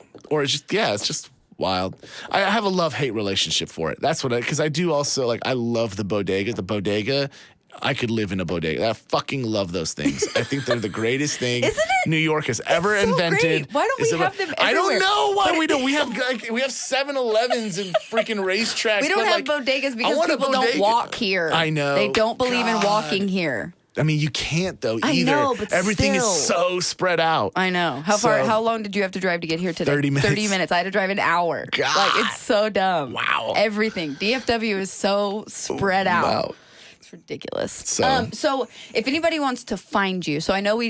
just wild. I have a love-hate relationship for it. That's what because I do also I love the bodega. The bodega, I could live in a bodega. I fucking love those things. I think they're the greatest thing New York has ever invented. Great. Why don't we have them everywhere? I don't know why we don't. We have 7-Elevens and freaking racetracks. We don't have bodegas because people don't walk here. I know. They don't believe in walking here. I mean, you can't though either. I know, but everything is so spread out. I know. How long did you have to drive to get here today? 30 minutes. 30 minutes. I had to drive an hour. God. It's so dumb. Wow. Everything. DFW is so spread out. Wow. It's ridiculous. So if anybody wants to find you, so I know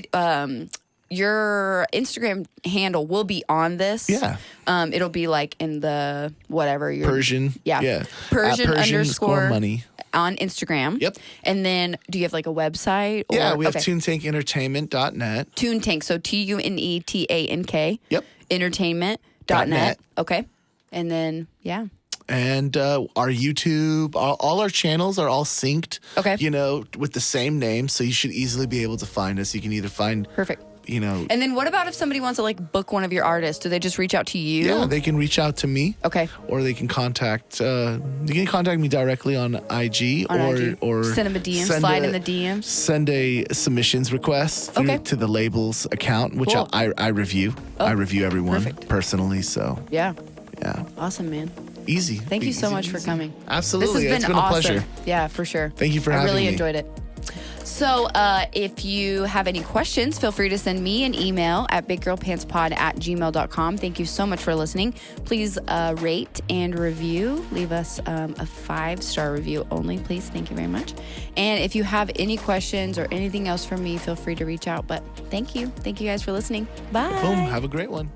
your Instagram handle will be on this. Yeah. It'll be like in the whatever your Persian. Yeah. Persian _ money on Instagram. Yep. And then do you have like a website? Yeah, we have TuneTankEntertainment.net. TuneTank. So TUNETANK. Yep. Entertainment.net. Okay. And then And our YouTube, all our channels are all synced. Okay. With the same name, so you should easily be able to find us. You can either find perfect. And then what about if somebody wants to book one of your artists? Do they just reach out to you? Yeah, they can reach out to me. Okay. Or they can contact me directly on IG or send them a DM, slide in the DMs. Send a submissions request to the label's account, which cool. I review. Oh, I review everyone personally, so. Yeah. Awesome, man. Easy. Thank you so much for coming. Absolutely. This has been awesome. A pleasure. Pleasure. Yeah, for sure. Thank you for having me. I really enjoyed it. So if you have any questions, feel free to send me an email at biggirlpantspod@gmail.com. Thank you so much for listening. Please rate and review. Leave us a 5-star review only, please. Thank you very much. And if you have any questions or anything else from me, feel free to reach out. But thank you. Thank you guys for listening. Bye. Boom. Have a great one.